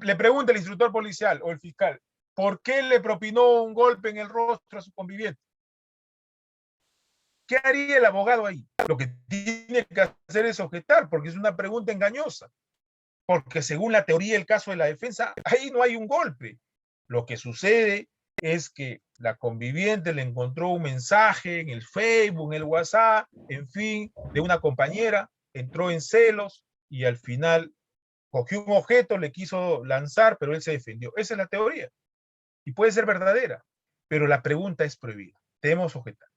Le pregunta el instructor policial o el fiscal, ¿por qué le propinó un golpe en el rostro a su conviviente? ¿Qué haría el abogado ahí? Lo que tiene que hacer es objetar, porque es una pregunta engañosa. Porque según la teoría del caso de la defensa, ahí no hay un golpe. Lo que sucede es que la conviviente le encontró un mensaje en el Facebook, en el WhatsApp, en fin, de una compañera, entró en celos y al final cogió un objeto, le quiso lanzar, pero él se defendió. Esa es la teoría. Y puede ser verdadera, pero la pregunta es prohibida. Debemos objetar.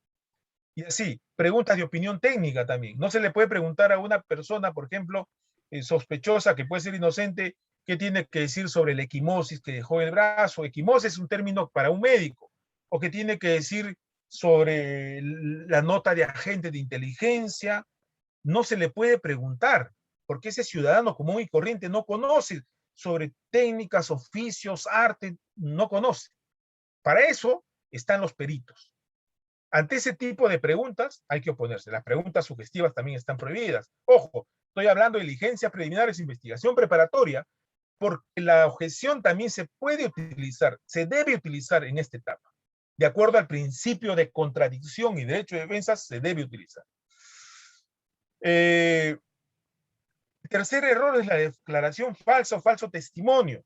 Y así, preguntas de opinión técnica también. No se le puede preguntar a una persona, por ejemplo, sospechosa, que puede ser inocente, qué tiene que decir sobre la equimosis que dejó el brazo. Equimosis es un término para un médico. o qué tiene que decir sobre la nota de agente de inteligencia. No se le puede preguntar, porque ese ciudadano común y corriente no conoce sobre técnicas, oficios, arte, no conoce. Para eso están los peritos. Ante ese tipo de preguntas hay que oponerse. Las preguntas sugestivas también están prohibidas. Ojo, estoy hablando de diligencias preliminares, investigación preparatoria, porque la objeción también se puede utilizar, se debe utilizar en esta etapa. De acuerdo al principio de contradicción y derecho de defensa, se debe utilizar. El tercer error es la declaración falsa o falso testimonio.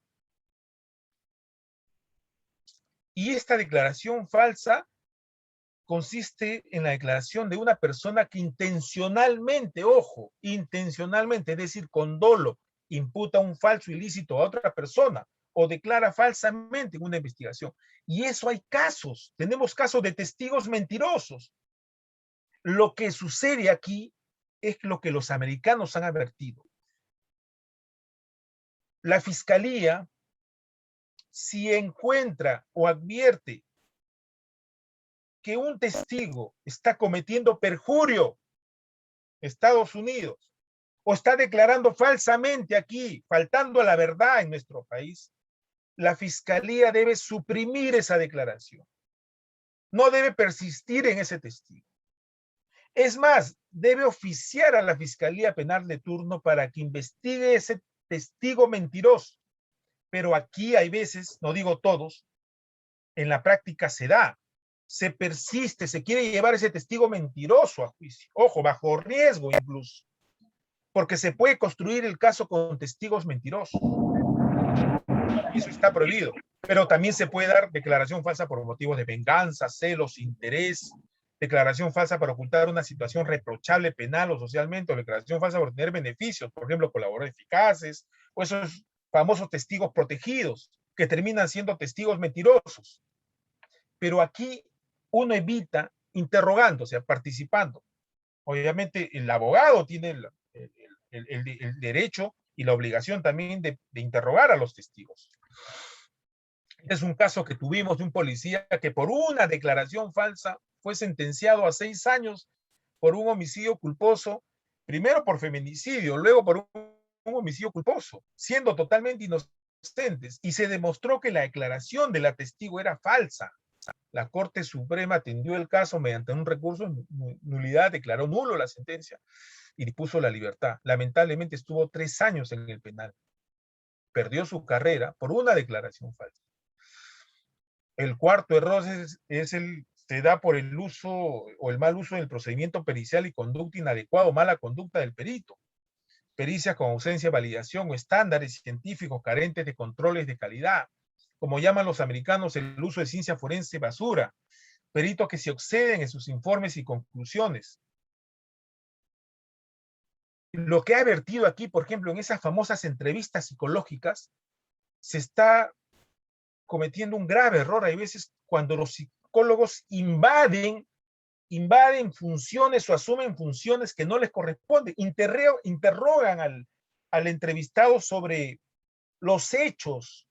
Y esta declaración falsa consiste en la declaración de una persona que intencionalmente, ojo, intencionalmente, es decir, con dolo, imputa un falso ilícito a otra persona o declara falsamente en una investigación. Y eso hay casos, tenemos casos de testigos mentirosos. Lo que sucede aquí es lo que los americanos han advertido. La fiscalía, si encuentra o advierte que un testigo está cometiendo perjurio en Estados Unidos o está declarando falsamente aquí, faltando a la verdad en nuestro país, la fiscalía debe suprimir esa declaración. No debe persistir en ese testigo. Es más, debe oficiar a la Fiscalía Penal de turno para que investigue ese testigo mentiroso. Pero aquí hay veces, no digo todos, en la práctica se da, se persiste, se quiere llevar ese testigo mentiroso a juicio. Ojo, bajo riesgo incluso, porque se puede construir el caso con testigos mentirosos. Eso está prohibido. Pero también se puede dar declaración falsa por motivos de venganza, celos, interés, declaración falsa para ocultar una situación reprochable penal o socialmente, o declaración falsa por tener beneficios, por ejemplo, colaboradores eficaces, o esos famosos testigos protegidos que terminan siendo testigos mentirosos. Pero aquí uno evita interrogando, o sea, participando. Obviamente el abogado tiene el derecho y la obligación también de interrogar a los testigos. Es un caso que tuvimos de un policía que por una declaración falsa fue sentenciado a 6 años por un homicidio culposo, primero por feminicidio, luego por un homicidio culposo, siendo totalmente inocentes, y se demostró que la declaración de la testigo era falsa. La Corte Suprema atendió el caso mediante un recurso de nulidad, declaró nulo la sentencia y dispuso la libertad. Lamentablemente estuvo 3 años en el penal. Perdió su carrera por una declaración falsa. El cuarto error se da por el uso o el mal uso del procedimiento pericial y conducta inadecuada o mala conducta del perito. Pericias con ausencia de validación o estándares científicos carentes de controles de calidad. Como llaman los americanos, el uso de ciencia forense basura. Peritos que se exceden en sus informes y conclusiones. Lo que ha vertido aquí, por ejemplo, en esas famosas entrevistas psicológicas, se está cometiendo un grave error. Hay veces cuando los psicólogos invaden funciones o asumen funciones que no les corresponden. Interrogan al entrevistado sobre los hechos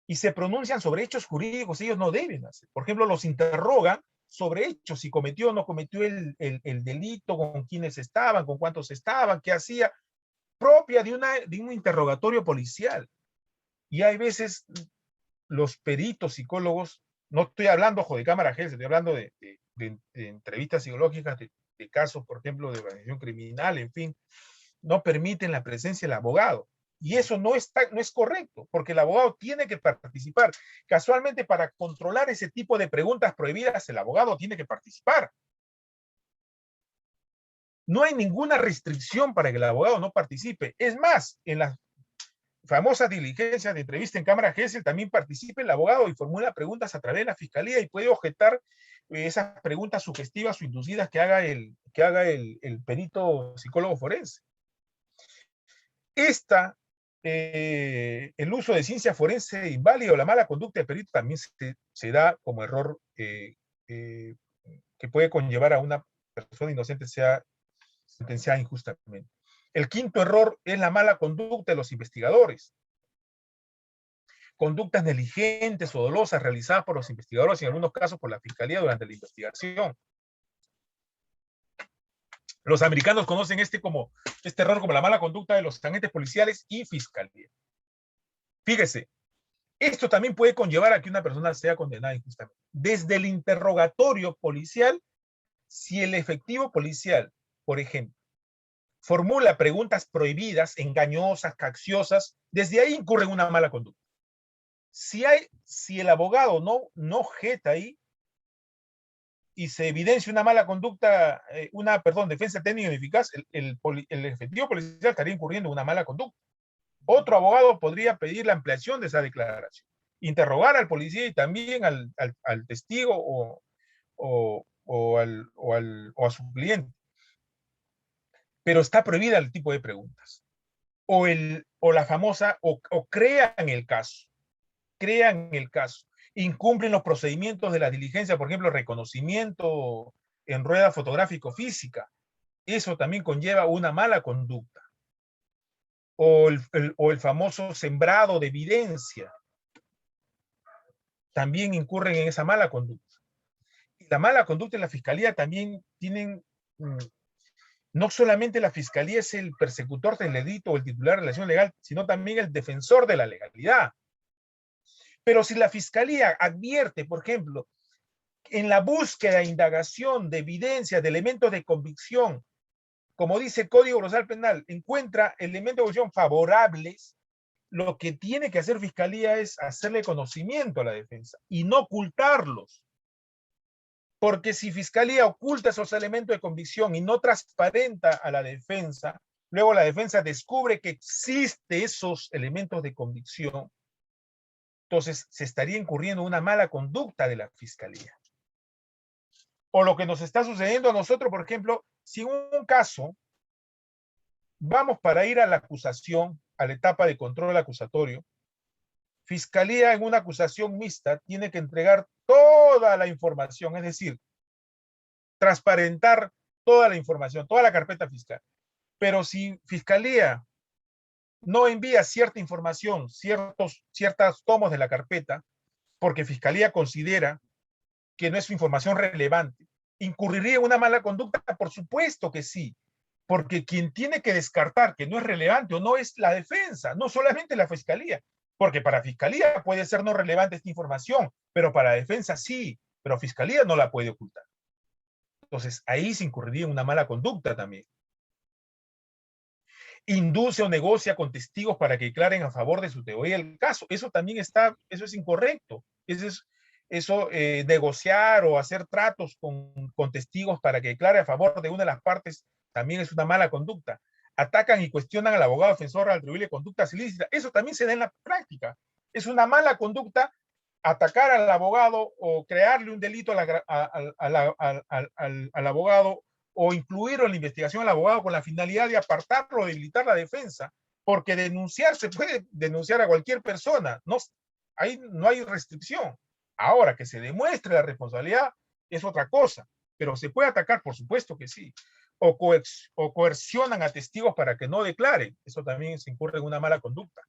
y se pronuncian sobre hechos jurídicos que ellos no deben hacer. Por ejemplo, los interrogan sobre hechos, si cometió o no cometió el delito, con quiénes estaban, con cuántos estaban, qué hacía, propia de un interrogatorio policial. Y hay veces los peritos psicólogos, no estoy hablando, ojo, de cámara G, estoy hablando de entrevistas psicológicas, de casos, por ejemplo, de organización criminal, en fin, no permiten la presencia del abogado. Y eso no es correcto, porque el abogado tiene que participar. Casualmente, para controlar ese tipo de preguntas prohibidas, el abogado tiene que participar. No hay ninguna restricción para que el abogado no participe. Es más, en las famosas diligencias de entrevista en cámara Gesell también participa el abogado y formula preguntas a través de la fiscalía y puede objetar esas preguntas sugestivas o inducidas que haga el perito psicólogo forense. El uso de ciencia forense inválida o la mala conducta del perito también se da como error que puede conllevar a una persona inocente sea sentenciada injustamente. El quinto error es la mala conducta de los investigadores. conductas negligentes o dolosas realizadas por los investigadores y en algunos casos por la Fiscalía durante la investigación. Los americanos conocen este error como la mala conducta de los agentes policiales y Fiscalía. Fíjese, esto también puede conllevar a que una persona sea condenada injustamente. Desde el interrogatorio policial, si el efectivo policial, por ejemplo, formula preguntas prohibidas, engañosas, capciosas, desde ahí incurre en una mala conducta. Si el abogado no objeta ahí y se evidencia una mala conducta, defensa técnica ineficaz, el efectivo policial estaría incurriendo en una mala conducta. Otro abogado podría pedir la ampliación de esa declaración, interrogar al policía y también al testigo o a su cliente. Pero está prohibida el tipo de preguntas. O la famosa, crean el caso. Incumplen los procedimientos de la diligencia, por ejemplo, reconocimiento en rueda fotográfico-física. Eso también conlleva una mala conducta. O el famoso sembrado de evidencia. También incurren en esa mala conducta. Y la mala conducta en la Fiscalía también tienen... No solamente la Fiscalía es el persecutor del delito o el titular de relación legal, sino también el defensor de la legalidad. Pero si la Fiscalía advierte, por ejemplo, en la búsqueda e indagación de evidencias, de elementos de convicción, como dice el Código Procesal Penal, encuentra elementos de convicción favorables, lo que tiene que hacer Fiscalía es hacerle conocimiento a la defensa y no ocultarlos. Porque si Fiscalía oculta esos elementos de convicción y no transparenta a la defensa, luego la defensa descubre que existen esos elementos de convicción, entonces se estaría incurriendo en una mala conducta de la Fiscalía. O lo que nos está sucediendo a nosotros, por ejemplo, si en un caso vamos para ir a la acusación, a la etapa de control acusatorio, Fiscalía en una acusación mixta tiene que entregar toda la información, es decir, transparentar toda la información, toda la carpeta fiscal. Pero si Fiscalía no envía cierta información, ciertos tomos de la carpeta, porque Fiscalía considera que no es información relevante, ¿incurriría en una mala conducta? Por supuesto que sí, porque quien tiene que descartar que no es relevante o no es la defensa, no solamente la Fiscalía, porque para Fiscalía puede ser no relevante esta información, pero para la defensa sí, pero Fiscalía no la puede ocultar. Entonces, ahí se incurriría en una mala conducta también. Induce o negocia con testigos para que declaren a favor de su teoría del caso. Eso también eso es incorrecto. Negociar o hacer tratos con testigos para que declare a favor de una de las partes también es una mala conducta. Atacan y cuestionan al abogado defensor al atribuirle conductas ilícitas. Eso también se da en la práctica. Es una mala conducta atacar al abogado o crearle un delito al abogado o incluirlo en la investigación al abogado con la finalidad de apartarlo, debilitar la defensa, porque denunciar se puede denunciar a cualquier persona, ahí no hay restricción. Ahora, que se demuestre la responsabilidad es otra cosa, pero se puede atacar, por supuesto que sí. O coercionan a testigos para que no declaren, eso también se incurre en una mala conducta.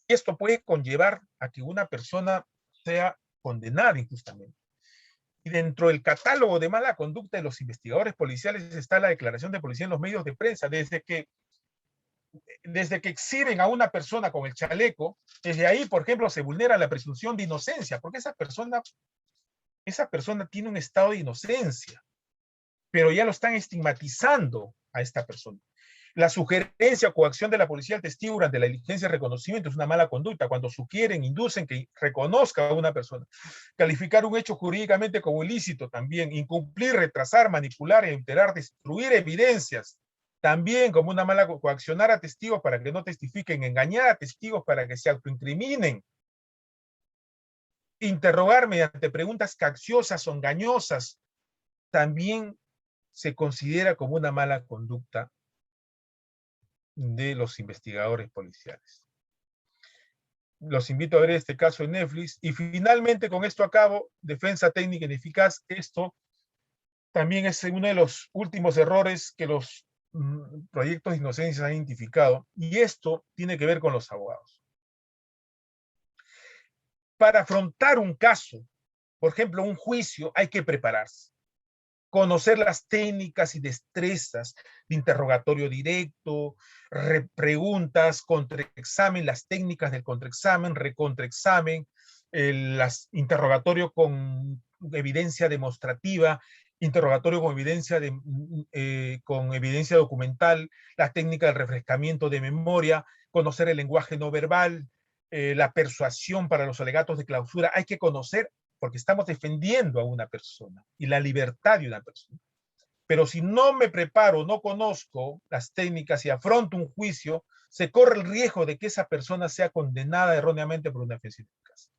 Esto puede conllevar a que una persona sea condenada injustamente. Y dentro del catálogo de mala conducta de los investigadores policiales está la declaración de policía en los medios de prensa. Desde que exhiben a una persona con el chaleco, desde ahí, por ejemplo, se vulnera la presunción de inocencia, porque esa persona tiene un estado de inocencia, pero ya lo están estigmatizando a esta persona. La sugerencia o coacción de la policía al testigo durante la diligencia de reconocimiento es una mala conducta, cuando sugieren, inducen que reconozca a una persona. Calificar un hecho jurídicamente como ilícito también, incumplir, retrasar, manipular, alterar, destruir evidencias, también como una mala coaccionar a testigos para que no testifiquen, engañar a testigos para que se autoincriminen, interrogar mediante preguntas capciosas o engañosas, también se considera como una mala conducta de los investigadores policiales. Los invito a ver este caso en Netflix. Y finalmente, con esto acabo, defensa técnica ineficaz. Esto también es uno de los últimos errores que los proyectos de inocencia han identificado. Y esto tiene que ver con los abogados. para afrontar un caso, por ejemplo, un juicio, hay que prepararse. Conocer las técnicas y destrezas de interrogatorio directo, preguntas, contraexamen, las técnicas del contraexamen, recontraexamen, interrogatorio con evidencia demostrativa, interrogatorio con evidencia documental, la técnica del refrescamiento de memoria, conocer el lenguaje no verbal, la persuasión para los alegatos de clausura. Hay que conocer, porque estamos defendiendo a una persona y la libertad de una persona. Pero si no me preparo, no conozco las técnicas y afronto un juicio, se corre el riesgo de que esa persona sea condenada erróneamente por una ofensa ineficaz.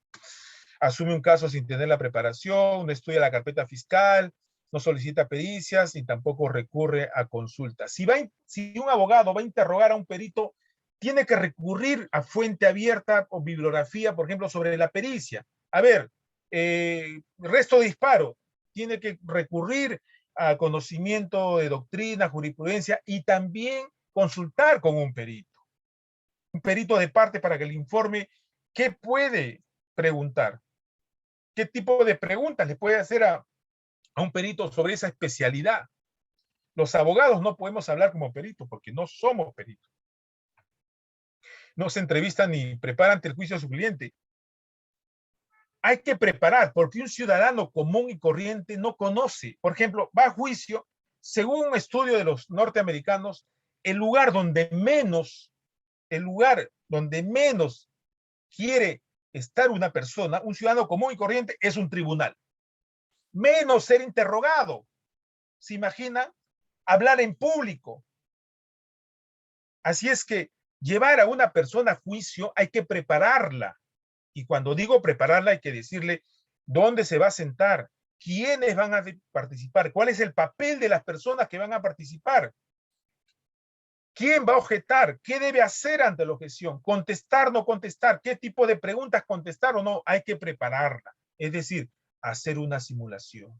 Asume un caso sin tener la preparación, no estudia la carpeta fiscal, no solicita pericias ni tampoco recurre a consultas. Si un abogado va a interrogar a un perito, tiene que recurrir a fuente abierta o bibliografía, por ejemplo, sobre la pericia. A ver, resto de disparo, tiene que recurrir a conocimiento de doctrina, jurisprudencia y también consultar con un perito de parte para que le informe qué puede preguntar, qué tipo de preguntas le puede hacer a un perito sobre esa especialidad. Los abogados no podemos hablar como peritos porque no somos peritos. No se entrevistan ni preparan ante el juicio de su cliente. Hay que preparar, porque un ciudadano común y corriente no conoce. Por ejemplo, va a juicio, según un estudio de los norteamericanos, el lugar donde menos quiere estar una persona, un ciudadano común y corriente, es un tribunal. Menos ser interrogado. ¿Se imagina? Hablar en público. Así es que llevar a una persona a juicio hay que prepararla. Y cuando digo prepararla, hay que decirle dónde se va a sentar, quiénes van a participar, cuál es el papel de las personas que van a participar, quién va a objetar, qué debe hacer ante la objeción, contestar, no contestar, qué tipo de preguntas contestar o no, hay que prepararla. Es decir, hacer una simulación.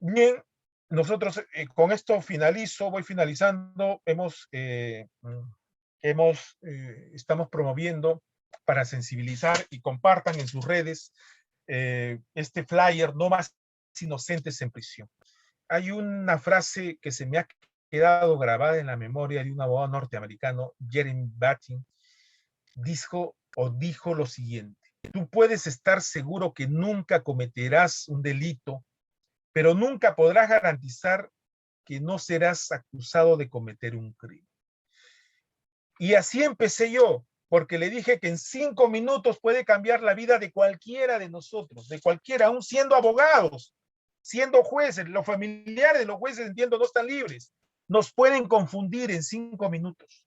Bien, nosotros con esto voy finalizando, estamos promoviendo para sensibilizar y compartan en sus redes este flyer, no más inocentes en prisión. Hay una frase que se me ha quedado grabada en la memoria de un abogado norteamericano, Jeremy Battin, dijo lo siguiente: tú puedes estar seguro que nunca cometerás un delito, pero nunca podrás garantizar que no serás acusado de cometer un crimen. Y así empecé yo, porque le dije que en 5 minutos puede cambiar la vida de cualquiera de nosotros, de cualquiera, aún siendo abogados, siendo jueces. Los familiares de los jueces, entiendo, no están libres. Nos pueden confundir en 5 minutos.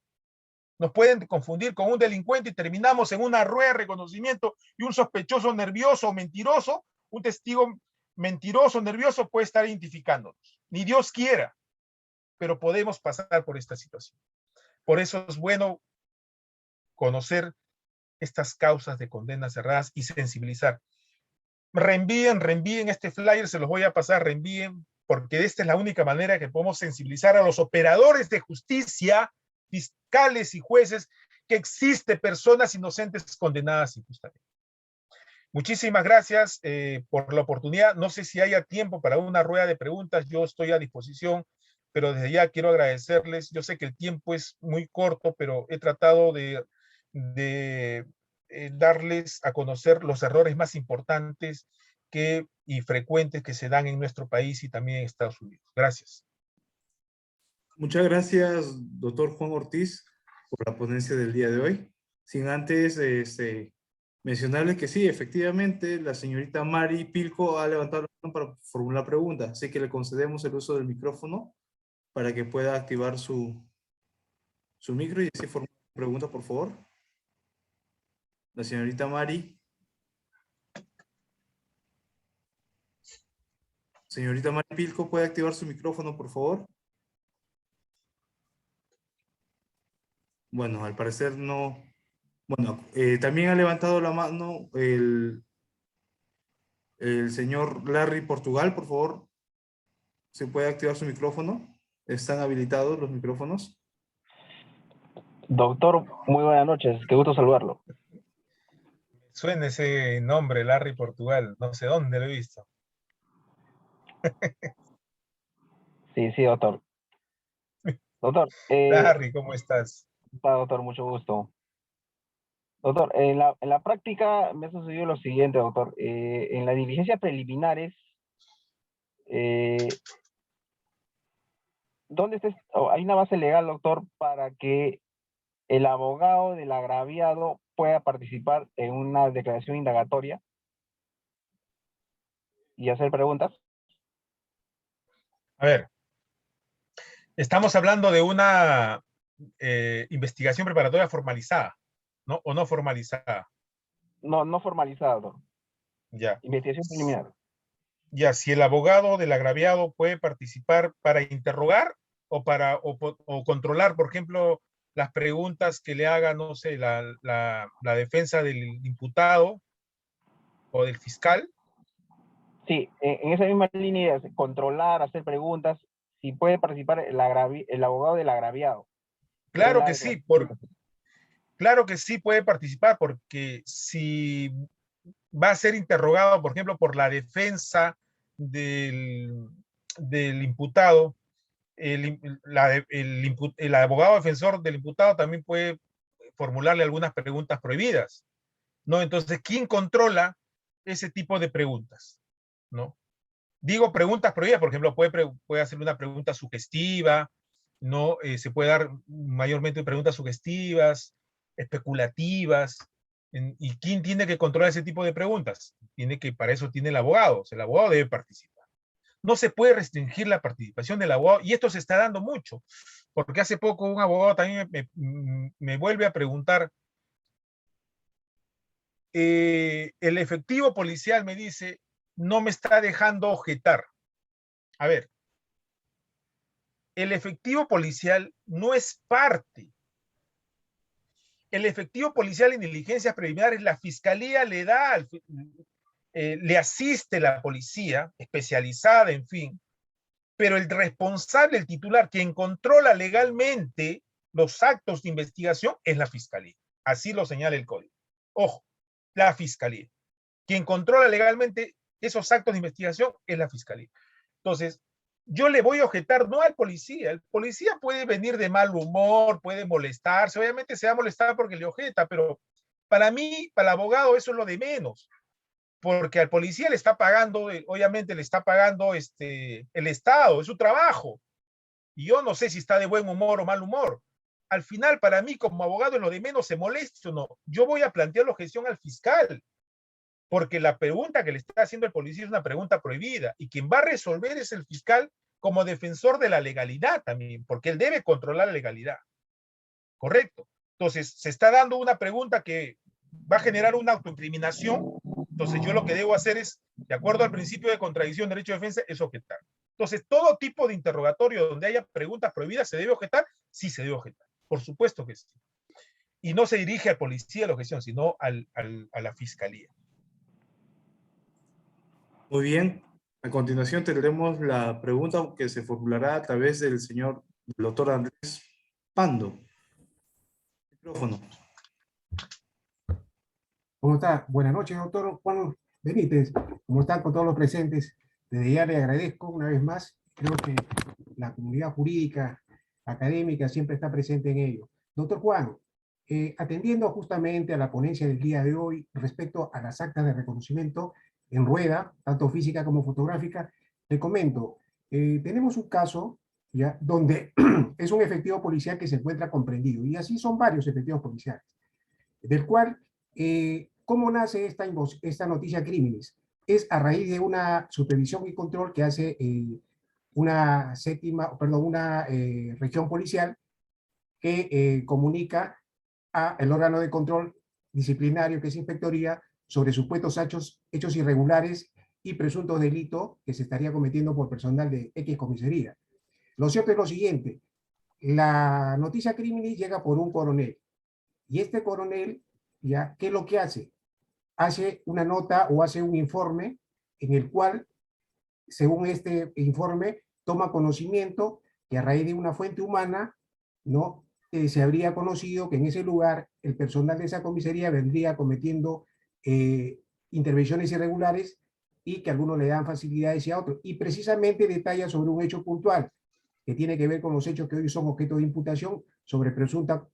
Nos pueden confundir con un delincuente y terminamos en una rueda de reconocimiento y un sospechoso nervioso o mentiroso, un testigo mentiroso, nervioso, puede estar identificándonos. Ni Dios quiera, pero podemos pasar por esta situación. Por eso es bueno conocer estas causas de condenas cerradas y sensibilizar. Reenvíen este flyer, se los voy a pasar, reenvíen, porque esta es la única manera que podemos sensibilizar a los operadores de justicia, fiscales y jueces, que existen personas inocentes condenadas injustamente. Muchísimas gracias por la oportunidad. No sé si haya tiempo para una rueda de preguntas, yo estoy a disposición, pero desde ya quiero agradecerles. Yo sé que el tiempo es muy corto, pero he tratado de darles a conocer los errores más importantes y frecuentes que se dan en nuestro país y también en Estados Unidos. Gracias. Muchas gracias, doctor Juan Ortiz, por la ponencia del día de hoy. Sin antes mencionarles que sí, efectivamente, la señorita Mari Pilco ha levantado la mano para formular preguntas, así que le concedemos el uso del micrófono para que pueda activar su micro y así formular pregunta, por favor. La señorita Mari. Señorita Mari Pilco, ¿puede activar su micrófono, por favor? Bueno, al parecer no. Bueno, también ha levantado la mano el señor Larry Portugal, por favor. ¿Se puede activar su micrófono? ¿Están habilitados los micrófonos? Doctor, muy buenas noches, qué gusto saludarlo. Suena ese nombre, Larry Portugal. No sé dónde lo he visto. Sí, sí, doctor. Doctor, Larry, ¿cómo estás? doctor, mucho gusto. Doctor, en la práctica me ha sucedido lo siguiente, doctor. En las diligencias preliminares, eh, ¿dónde está? Hay una base legal, doctor, para que el abogado del agraviado pueda participar en una declaración indagatoria y hacer preguntas. A ver, estamos hablando de una investigación preparatoria formalizada, ¿no? O no formalizada. No, no formalizado, doctor. Ya. Investigación preliminar. Ya, si el abogado del agraviado puede participar para interrogar o controlar, por ejemplo, las preguntas que le haga, no sé, la defensa del imputado o del fiscal. Sí, en esa misma línea de controlar, hacer preguntas, si puede participar el abogado del agraviado en Claro la que sí, declaración. claro que sí puede participar, porque si va a ser interrogado, por ejemplo, por la defensa del imputado, el abogado defensor del imputado también puede formularle algunas preguntas prohibidas, ¿no? Entonces, ¿quién controla ese tipo de preguntas? ¿No? Digo preguntas prohibidas, por ejemplo, puede hacer una pregunta sugestiva, ¿no? Se puede dar mayormente preguntas sugestivas, especulativas, ¿y quién tiene que controlar ese tipo de preguntas? Para eso tiene el abogado, o sea, el abogado debe participar. No se puede restringir la participación del abogado, y esto se está dando mucho, porque hace poco un abogado también me vuelve a preguntar, el efectivo policial me dice, no me está dejando objetar. A ver, el efectivo policial no es parte. El efectivo policial en diligencias preliminares, la fiscalía le da, le asiste la policía especializada, en fin, pero el responsable, el titular, quien controla legalmente los actos de investigación es la fiscalía. Así lo señala el código. Ojo, la fiscalía. Quien controla legalmente esos actos de investigación es la fiscalía. Entonces, yo le voy a objetar no al policía. El policía puede venir de mal humor, puede molestarse, obviamente se va a molestar porque le objeta, pero para mí, para el abogado, eso es lo de menos, porque al policía le está pagando, obviamente le está pagando el Estado, es su trabajo, y yo no sé si está de buen humor o mal humor. Al final, para mí, como abogado, es lo de menos, se moleste o no. Yo voy a plantear la objeción al fiscal, porque la pregunta que le está haciendo el policía es una pregunta prohibida, y quien va a resolver es el fiscal como defensor de la legalidad también, porque él debe controlar la legalidad. ¿Correcto? Entonces, se está dando una pregunta que va a generar una autoincriminación, entonces yo lo que debo hacer es, de acuerdo al principio de contradicción, derecho de defensa, es objetar. Entonces, todo tipo de interrogatorio donde haya preguntas prohibidas, ¿se debe objetar? Sí, se debe objetar. Por supuesto que sí. Y no se dirige al policía la objeción, sino a la fiscalía. Muy bien. A continuación tendremos la pregunta que se formulará a través del señor doctor Andrés Pando. Micrófono. ¿Cómo está? Buenas noches, doctor Juan Benítez. ¿Cómo están con todos los presentes? Desde ya le agradezco una vez más. Creo que la comunidad jurídica, académica, siempre está presente en ello. Doctor Juan, atendiendo justamente a la ponencia del día de hoy respecto a las actas de reconocimiento en rueda, tanto física como fotográfica, le comento, tenemos un caso ya donde es un efectivo policial que se encuentra comprendido, y así son varios efectivos policiales, del cual, ¿cómo nace esta noticia criminis? Es a raíz de una supervisión y control que hace una región policial que comunica al órgano de control disciplinario, que es inspectoría, sobre supuestos hechos irregulares y presuntos delitos que se estaría cometiendo por personal de X comisaría. Lo cierto es lo siguiente: la noticia criminis llega por un coronel, y este coronel, ¿ya? ¿Qué es lo que hace? Hace una nota o hace un informe en el cual, según este informe, toma conocimiento que a raíz de una fuente humana, ¿no?, se habría conocido que en ese lugar el personal de esa comisaría vendría cometiendo intervenciones irregulares y que algunos le dan facilidades y a otros. Y precisamente detalla sobre un hecho puntual que tiene que ver con los hechos que hoy son objeto de imputación sobre presunta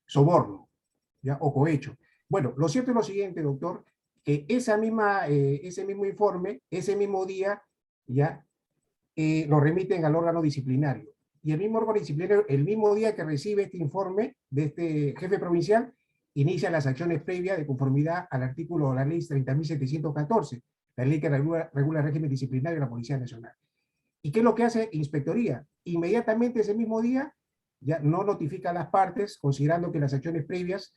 soborno, ¿ya? O cohecho. Bueno, lo cierto es lo siguiente, doctor, que ese mismo informe, ese mismo día, ya lo remiten al órgano disciplinario. Y el mismo órgano disciplinario, el mismo día que recibe este informe de este jefe provincial, inicia las acciones previas de conformidad al artículo de la ley 30.714, la ley que regula el régimen disciplinario de la Policía Nacional. ¿Y qué es lo que hace Inspectoría? Inmediatamente ese mismo día ya no notifica a las partes, considerando que las acciones previas,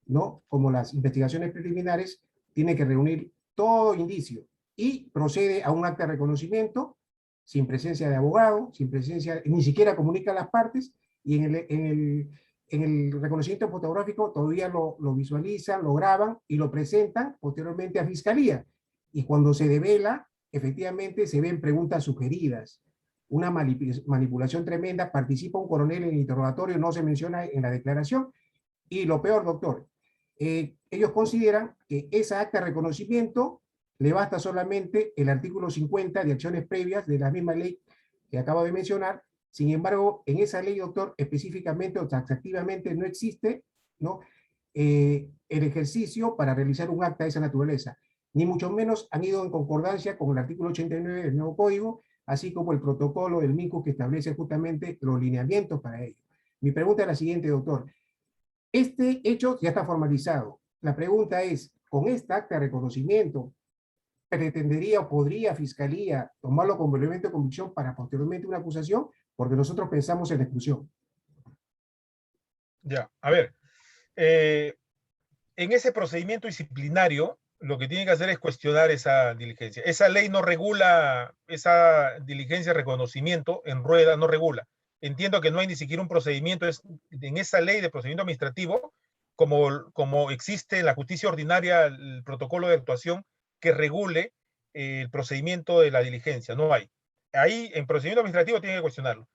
¿no?, como las investigaciones preliminares, tiene que reunir todo indicio y procede a un acta de reconocimiento sin presencia de abogado, sin presencia, ni siquiera comunica a las partes, y en el reconocimiento fotográfico todavía lo visualizan, lo graban y lo presentan posteriormente a Fiscalía. Y cuando se devela, efectivamente se ven preguntas sugeridas, una manipulación tremenda, participa un coronel en el interrogatorio, no se menciona en la declaración, y lo peor, doctor, ellos consideran que esa acta de reconocimiento le basta solamente el artículo 50 de acciones previas de la misma ley que acabo de mencionar. Sin embargo, en esa ley, doctor, específicamente o taxativamente no existe, ¿no?, el ejercicio para realizar un acta de esa naturaleza, ni mucho menos han ido en concordancia con el artículo 89 del nuevo código, así como el protocolo del MINCU que establece justamente los lineamientos para ello. Mi pregunta es la siguiente, doctor. Este hecho ya está formalizado. La pregunta es, ¿con esta acta de reconocimiento pretendería o podría Fiscalía tomarlo como elemento de convicción para posteriormente una acusación? Porque nosotros pensamos en la exclusión. Ya, a ver, en ese procedimiento disciplinario, lo que tiene que hacer es cuestionar esa diligencia. Esa ley no regula, esa diligencia de reconocimiento en rueda no regula. Entiendo que no hay ni siquiera un procedimiento en esa ley de procedimiento administrativo, como existe en la justicia ordinaria el protocolo de actuación que regule el procedimiento de la diligencia. No hay. Ahí, en procedimiento administrativo, tiene que cuestionarlo.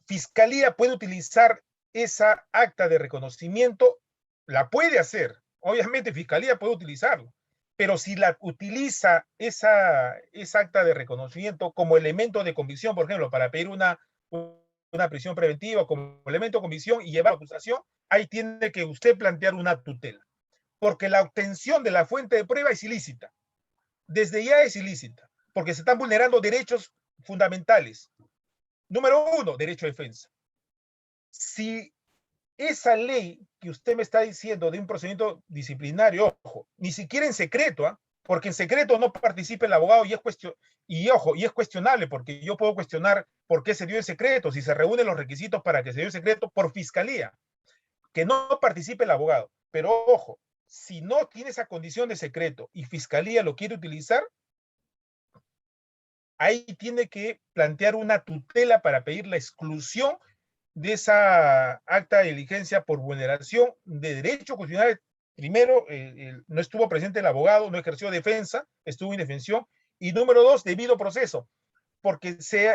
Fiscalía puede utilizar esa acta de reconocimiento, la puede hacer. Obviamente, Fiscalía puede utilizarlo, pero si la utiliza esa acta de reconocimiento como elemento de convicción, por ejemplo, para pedir una prisión preventiva como elemento de convicción y llevar a acusación, ahí tiene que usted plantear una tutela, porque la obtención de la fuente de prueba es ilícita. Desde ya es ilícita, porque se están vulnerando derechos fundamentales. Número uno, derecho a defensa. Si esa ley que usted me está diciendo de un procedimiento disciplinario, ojo, ni siquiera en secreto, porque en secreto no participa el abogado y es cuestionable, porque yo puedo cuestionar por qué se dio en secreto, si se reúnen los requisitos para que se dio en secreto por Fiscalía, que no participe el abogado. Pero ojo, si no tiene esa condición de secreto y Fiscalía lo quiere utilizar, ahí tiene que plantear una tutela para pedir la exclusión de esa acta de diligencia por vulneración de derechos constitucionales. Primero, no estuvo presente el abogado, no ejerció defensa, estuvo indefensión. Y número dos, debido proceso, porque se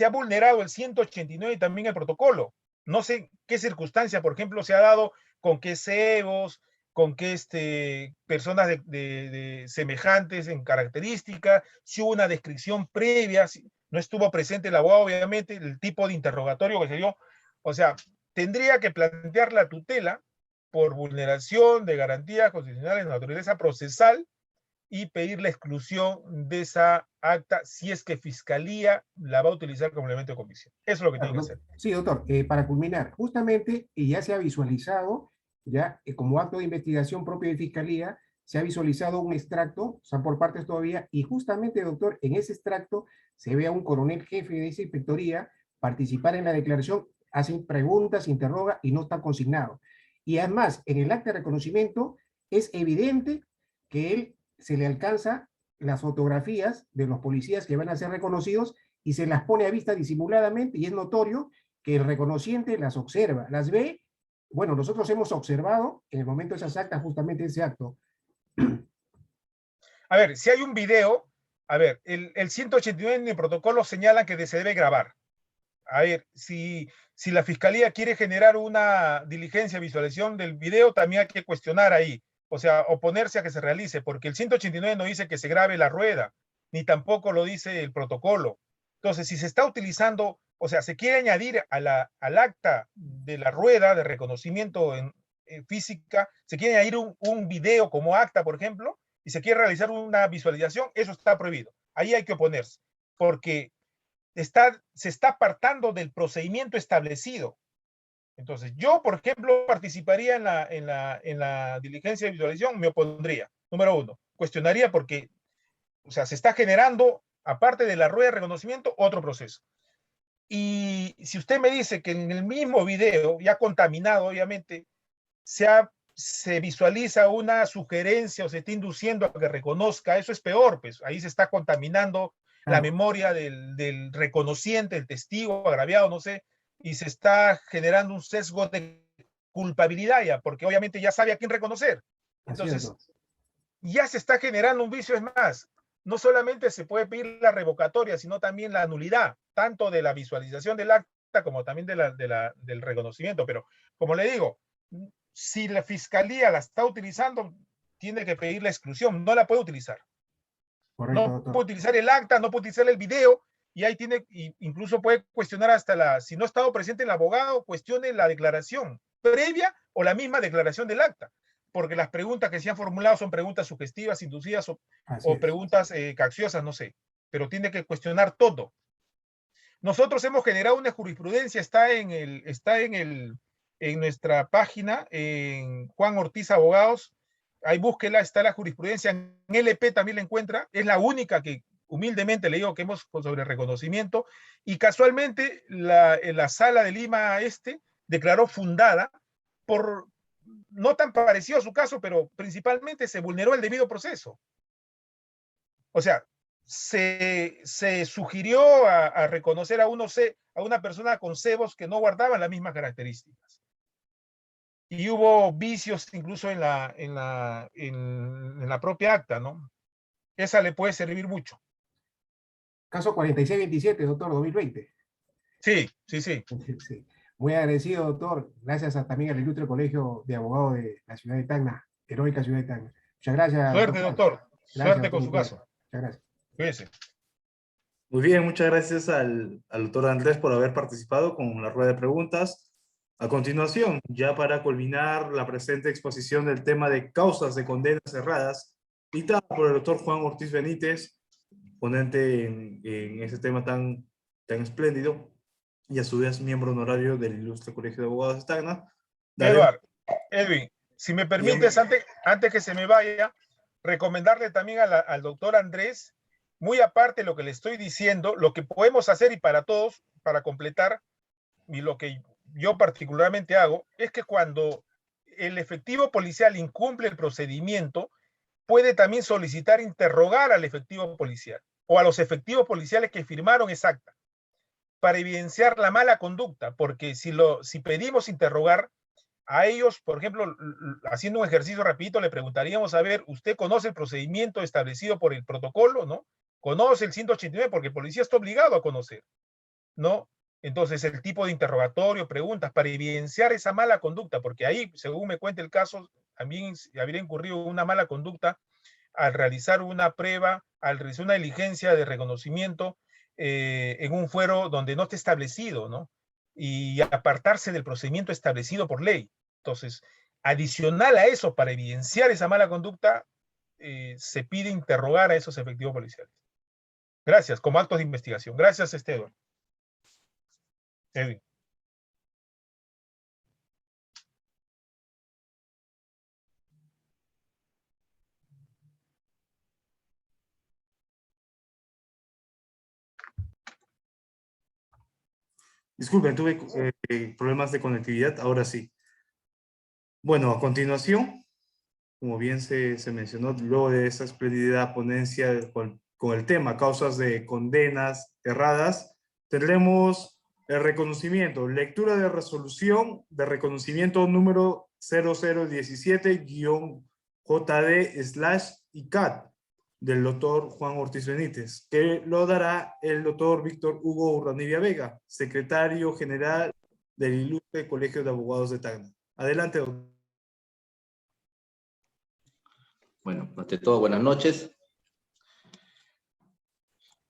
ha vulnerado el 189 y también el protocolo. No sé qué circunstancia, por ejemplo, se ha dado con que cebos, con que personas de semejantes en característica, si hubo una descripción previa, si no estuvo presente el abogado, obviamente, el tipo de interrogatorio que se dio. O sea, tendría que plantear la tutela por vulneración de garantías constitucionales de naturaleza procesal y pedir la exclusión de esa acta si es que Fiscalía la va a utilizar como elemento de convicción. Eso es lo que tiene que hacer. Sí, doctor, para culminar, justamente, y ya se ha visualizado, ya como acto de investigación propio de Fiscalía, se ha visualizado un extracto, o sea, por partes todavía, y justamente, doctor, en ese extracto se ve a un coronel jefe de esa inspectoría participar en la declaración, hacen preguntas, interroga y no está consignado. Y además, en el acta de reconocimiento es evidente que él se le alcanza las fotografías de los policías que van a ser reconocidos y se las pone a vista disimuladamente y es notorio que el reconociente las observa, las ve. Bueno, nosotros hemos observado en el momento de esas actas justamente ese acto. A ver, si hay un video, a ver, el 189 en el protocolo señala que se debe grabar. A ver, si la fiscalía quiere generar una diligencia de visualización del video, también hay que cuestionar ahí, o sea, oponerse a que se realice, porque el 189 no dice que se grabe la rueda, ni tampoco lo dice el protocolo. Entonces, si se está utilizando, o sea, se quiere añadir al acta de la rueda de reconocimiento en física, se quiere añadir un video como acta, por ejemplo, y se quiere realizar una visualización, eso está prohibido. Ahí hay que oponerse, porque se está apartando del procedimiento establecido. Entonces, yo, por ejemplo, participaría en la diligencia de visualización, me opondría. Número uno, cuestionaría porque, o sea, se está generando, aparte de la rueda de reconocimiento, otro proceso. Y si usted me dice que en el mismo video, ya contaminado, obviamente, se visualiza una sugerencia o se está induciendo a que reconozca, eso es peor, pues ahí se está contaminando la memoria del reconociente, el testigo agraviado, no sé, y se está generando un sesgo de culpabilidad ya, porque obviamente ya sabe a quién reconocer. Entonces, ya se está generando un vicio, es más, no solamente se puede pedir la revocatoria, sino también la nulidad, tanto de la visualización del acta como también del reconocimiento. Pero, como le digo, si la fiscalía la está utilizando, tiene que pedir la exclusión, no la puede utilizar. Correcto, No doctor. puede utilizar el acta, no puede utilizar el video, y ahí tiene, incluso puede cuestionar hasta si no ha estado presente el abogado, cuestione la declaración previa o la misma declaración del acta, porque las preguntas que se han formulado son preguntas sugestivas, inducidas o preguntas capciosas, no sé, pero tiene que cuestionar todo. Nosotros hemos generado una jurisprudencia, está en nuestra página, en Juan Ortiz Abogados, ahí búsquela, está la jurisprudencia, en LP también la encuentra, es la única que humildemente le digo que hemos sobre reconocimiento, y casualmente la sala de Lima declaró fundada por, no tan parecido a su caso, pero principalmente se vulneró el debido proceso. O sea, se sugirió a reconocer a una persona con cebos que no guardaban las mismas características. Y hubo vicios incluso en la propia acta, ¿no? Esa le puede servir mucho. Caso 4627, doctor, 2020. Sí, sí, sí. Sí. Muy agradecido, doctor. Gracias también al ilustre Colegio de Abogados de la ciudad de Tacna, heroica ciudad de Tacna. Muchas gracias. Suerte, doctor. Suerte con su caso. Muchas gracias. Cuídese. Muy bien, muchas gracias al doctor Andrés por haber participado con la rueda de preguntas. A continuación, ya para culminar la presente exposición del tema de causas de condenas cerradas, citada por el doctor Juan Ortiz Benítez, ponente en ese tema tan espléndido, y a su vez miembro honorario del Ilustre Colegio de Abogados de Tacna. Edwin, si me permites, antes que se me vaya, recomendarle también al doctor Andrés, muy aparte de lo que le estoy diciendo, lo que podemos hacer y para todos, para completar, y lo que yo particularmente hago, es que cuando el efectivo policial incumple el procedimiento, puede también solicitar interrogar al efectivo policial o a los efectivos policiales que firmaron esa acta para evidenciar la mala conducta, porque si pedimos interrogar a ellos, por ejemplo, haciendo un ejercicio rapidito, le preguntaríamos, a ver, ¿usted conoce el procedimiento establecido por el protocolo, no? ¿Conoce el 189? Porque el policía está obligado a conocer, ¿no? Entonces, el tipo de interrogatorio, preguntas, para evidenciar esa mala conducta, porque ahí, según me cuenta el caso, también habría incurrido una mala conducta al realizar una prueba, al realizar una diligencia de reconocimiento en un fuero donde no esté establecido, ¿no? Y apartarse del procedimiento establecido por ley. Entonces, adicional a eso, para evidenciar esa mala conducta, se pide interrogar a esos efectivos policiales. Gracias, como actos de investigación. Gracias, Esteban. Edwin. Disculpen, tuve problemas de conectividad, ahora sí. Bueno, a continuación, como bien se mencionó, luego de esa espléndida ponencia con el tema causas de condenas erradas, tendremos el reconocimiento, lectura de resolución de reconocimiento número 0017-JD/ICAT del doctor Juan Ortiz Benítez, que lo dará el doctor Víctor Hugo Urdanibia Vega, secretario general del Ilustre Colegio de Abogados de Tacna. Adelante, doctor. Bueno, ante todo, buenas noches.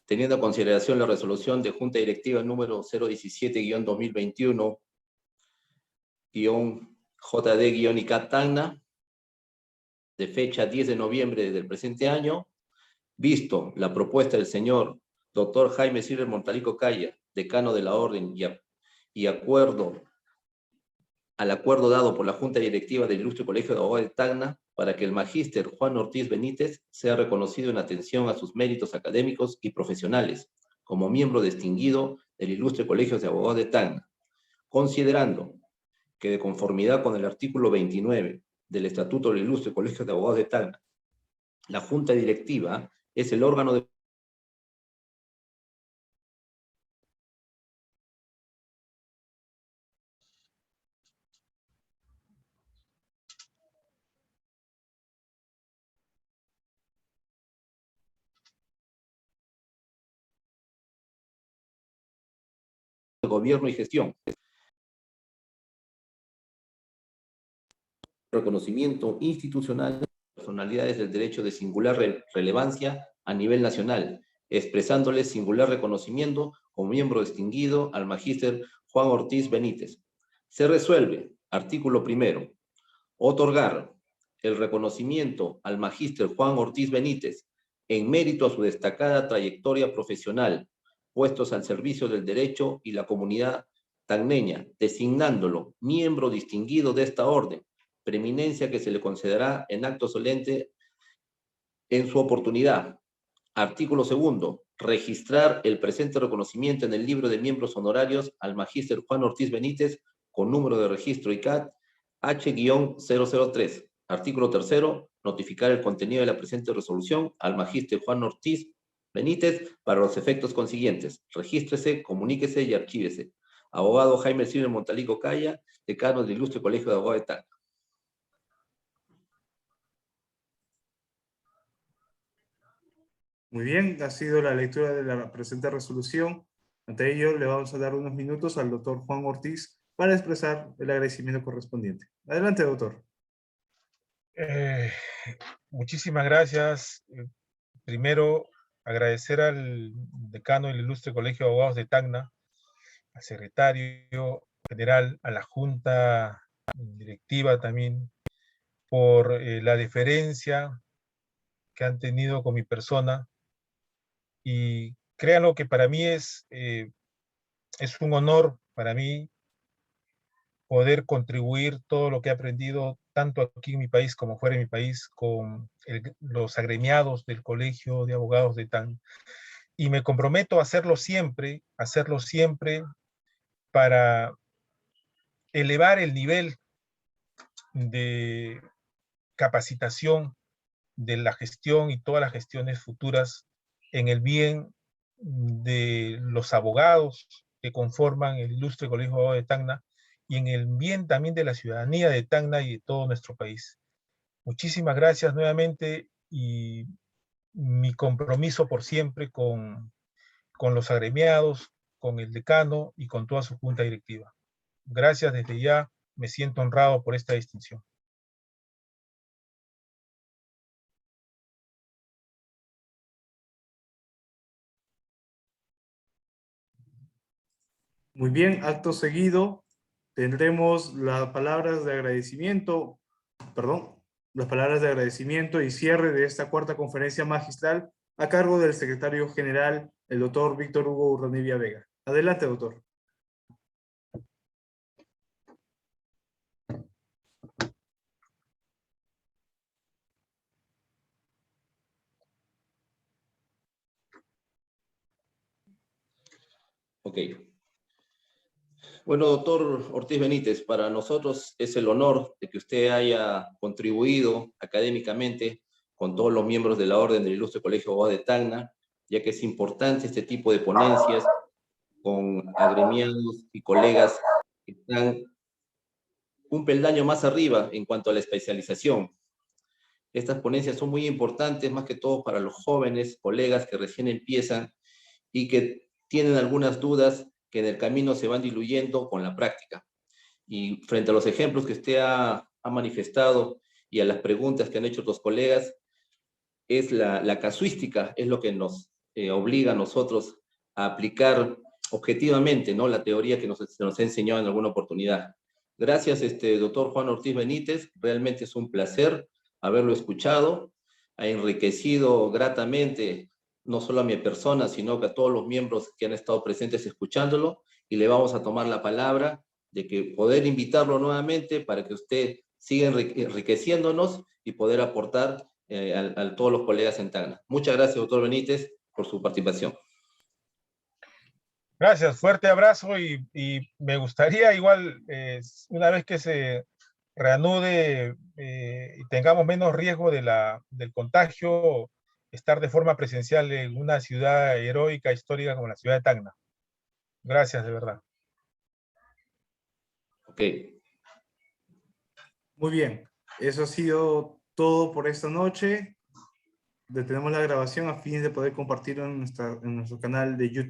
Teniendo en consideración la resolución de Junta Directiva número 017-2021-JD-ICAT Tacna, de fecha 10 de noviembre del presente año, visto la propuesta del señor doctor Jaime Silver Montalico Caya, decano de la Orden, y al acuerdo dado por la Junta Directiva del Ilustre Colegio de Abogados de Tacna, para que el magíster Juan Ortiz Benítez sea reconocido en atención a sus méritos académicos y profesionales, como miembro distinguido del Ilustre Colegio de Abogados de Tacna, considerando que de conformidad con el artículo 29 del Estatuto del Ilustre Colegio de Abogados de Tacna, la Junta Directiva es el órgano de gobierno y gestión. Reconocimiento institucional de personalidades del derecho de singular relevancia a nivel nacional, expresándoles singular reconocimiento como miembro distinguido al magíster Juan Ortiz Benítez. Se resuelve, artículo primero, otorgar el reconocimiento al magíster Juan Ortiz Benítez en mérito a su destacada trayectoria profesional, puestos al servicio del derecho y la comunidad tacneña, designándolo miembro distinguido de esta orden, preeminencia que se le concederá en acto solemne en su oportunidad. Artículo segundo, registrar el presente reconocimiento en el libro de miembros honorarios al magíster Juan Ortiz Benítez con número de registro ICAT H-003. Artículo tercero, notificar el contenido de la presente resolución al magíster Juan Ortiz Benítez para los efectos consiguientes. Regístrese, comuníquese y archívese. Abogado Jaime Silver Montalico Caya, decano del Ilustre Colegio de Abogados de Tacna. Muy bien, ha sido la lectura de la presente resolución. Ante ello, le vamos a dar unos minutos al doctor Juan Ortiz para expresar el agradecimiento correspondiente. Adelante, doctor. Muchísimas gracias. Primero, agradecer al decano del Ilustre Colegio de Abogados de Tacna, al secretario general, a la Junta Directiva también, por la deferencia que han tenido con mi persona. Y créanlo que para mí es un honor para mí poder contribuir todo lo que he aprendido, tanto aquí en mi país como fuera de mi país, con los agremiados del Colegio de Abogados de Tacna. Y me comprometo a hacerlo siempre para elevar el nivel de capacitación de la gestión y todas las gestiones futuras en el bien de los abogados que conforman el Ilustre Colegio de Abogados de Tacna y en el bien también de la ciudadanía de Tacna y de todo nuestro país. Muchísimas gracias nuevamente y mi compromiso por siempre con los agremiados, con el decano y con toda su junta directiva. Gracias desde ya, me siento honrado por esta distinción. Muy bien, acto seguido tendremos las palabras de agradecimiento, las palabras de agradecimiento y cierre de esta cuarta conferencia magistral a cargo del secretario general, el doctor Víctor Hugo Urdanibia Vega. Adelante, doctor. Ok. Bueno, doctor Ortiz Benítez, para nosotros es el honor de que usted haya contribuido académicamente con todos los miembros de la Orden del Ilustre Colegio de Abogados de Tacna, ya que es importante este tipo de ponencias con agremiados y colegas que están un peldaño más arriba en cuanto a la especialización. Estas ponencias son muy importantes, más que todo para los jóvenes, colegas que recién empiezan y que tienen algunas dudas que en el camino se van diluyendo con la práctica. Y frente a los ejemplos que usted ha manifestado y a las preguntas que han hecho otros colegas, es la casuística, es lo que nos obliga a nosotros a aplicar objetivamente, ¿no?, la teoría que se nos ha enseñado en alguna oportunidad. Gracias, doctor Juan Ortiz Benítez, realmente es un placer haberlo escuchado, ha enriquecido gratamente no solo a mi persona, sino que a todos los miembros que han estado presentes escuchándolo, y le vamos a tomar la palabra de que poder invitarlo nuevamente para que usted siga enriqueciéndonos y poder aportar a todos los colegas en Tacna. Muchas gracias, doctor Benítez, por su participación. Gracias, fuerte abrazo y me gustaría igual, una vez que se reanude y tengamos menos riesgo del contagio, estar de forma presencial en una ciudad heroica, histórica como la ciudad de Tacna. Gracias, de verdad. Ok. Muy bien. Eso ha sido todo por esta noche. Detenemos la grabación a fin de poder compartirlo en nuestro canal de YouTube.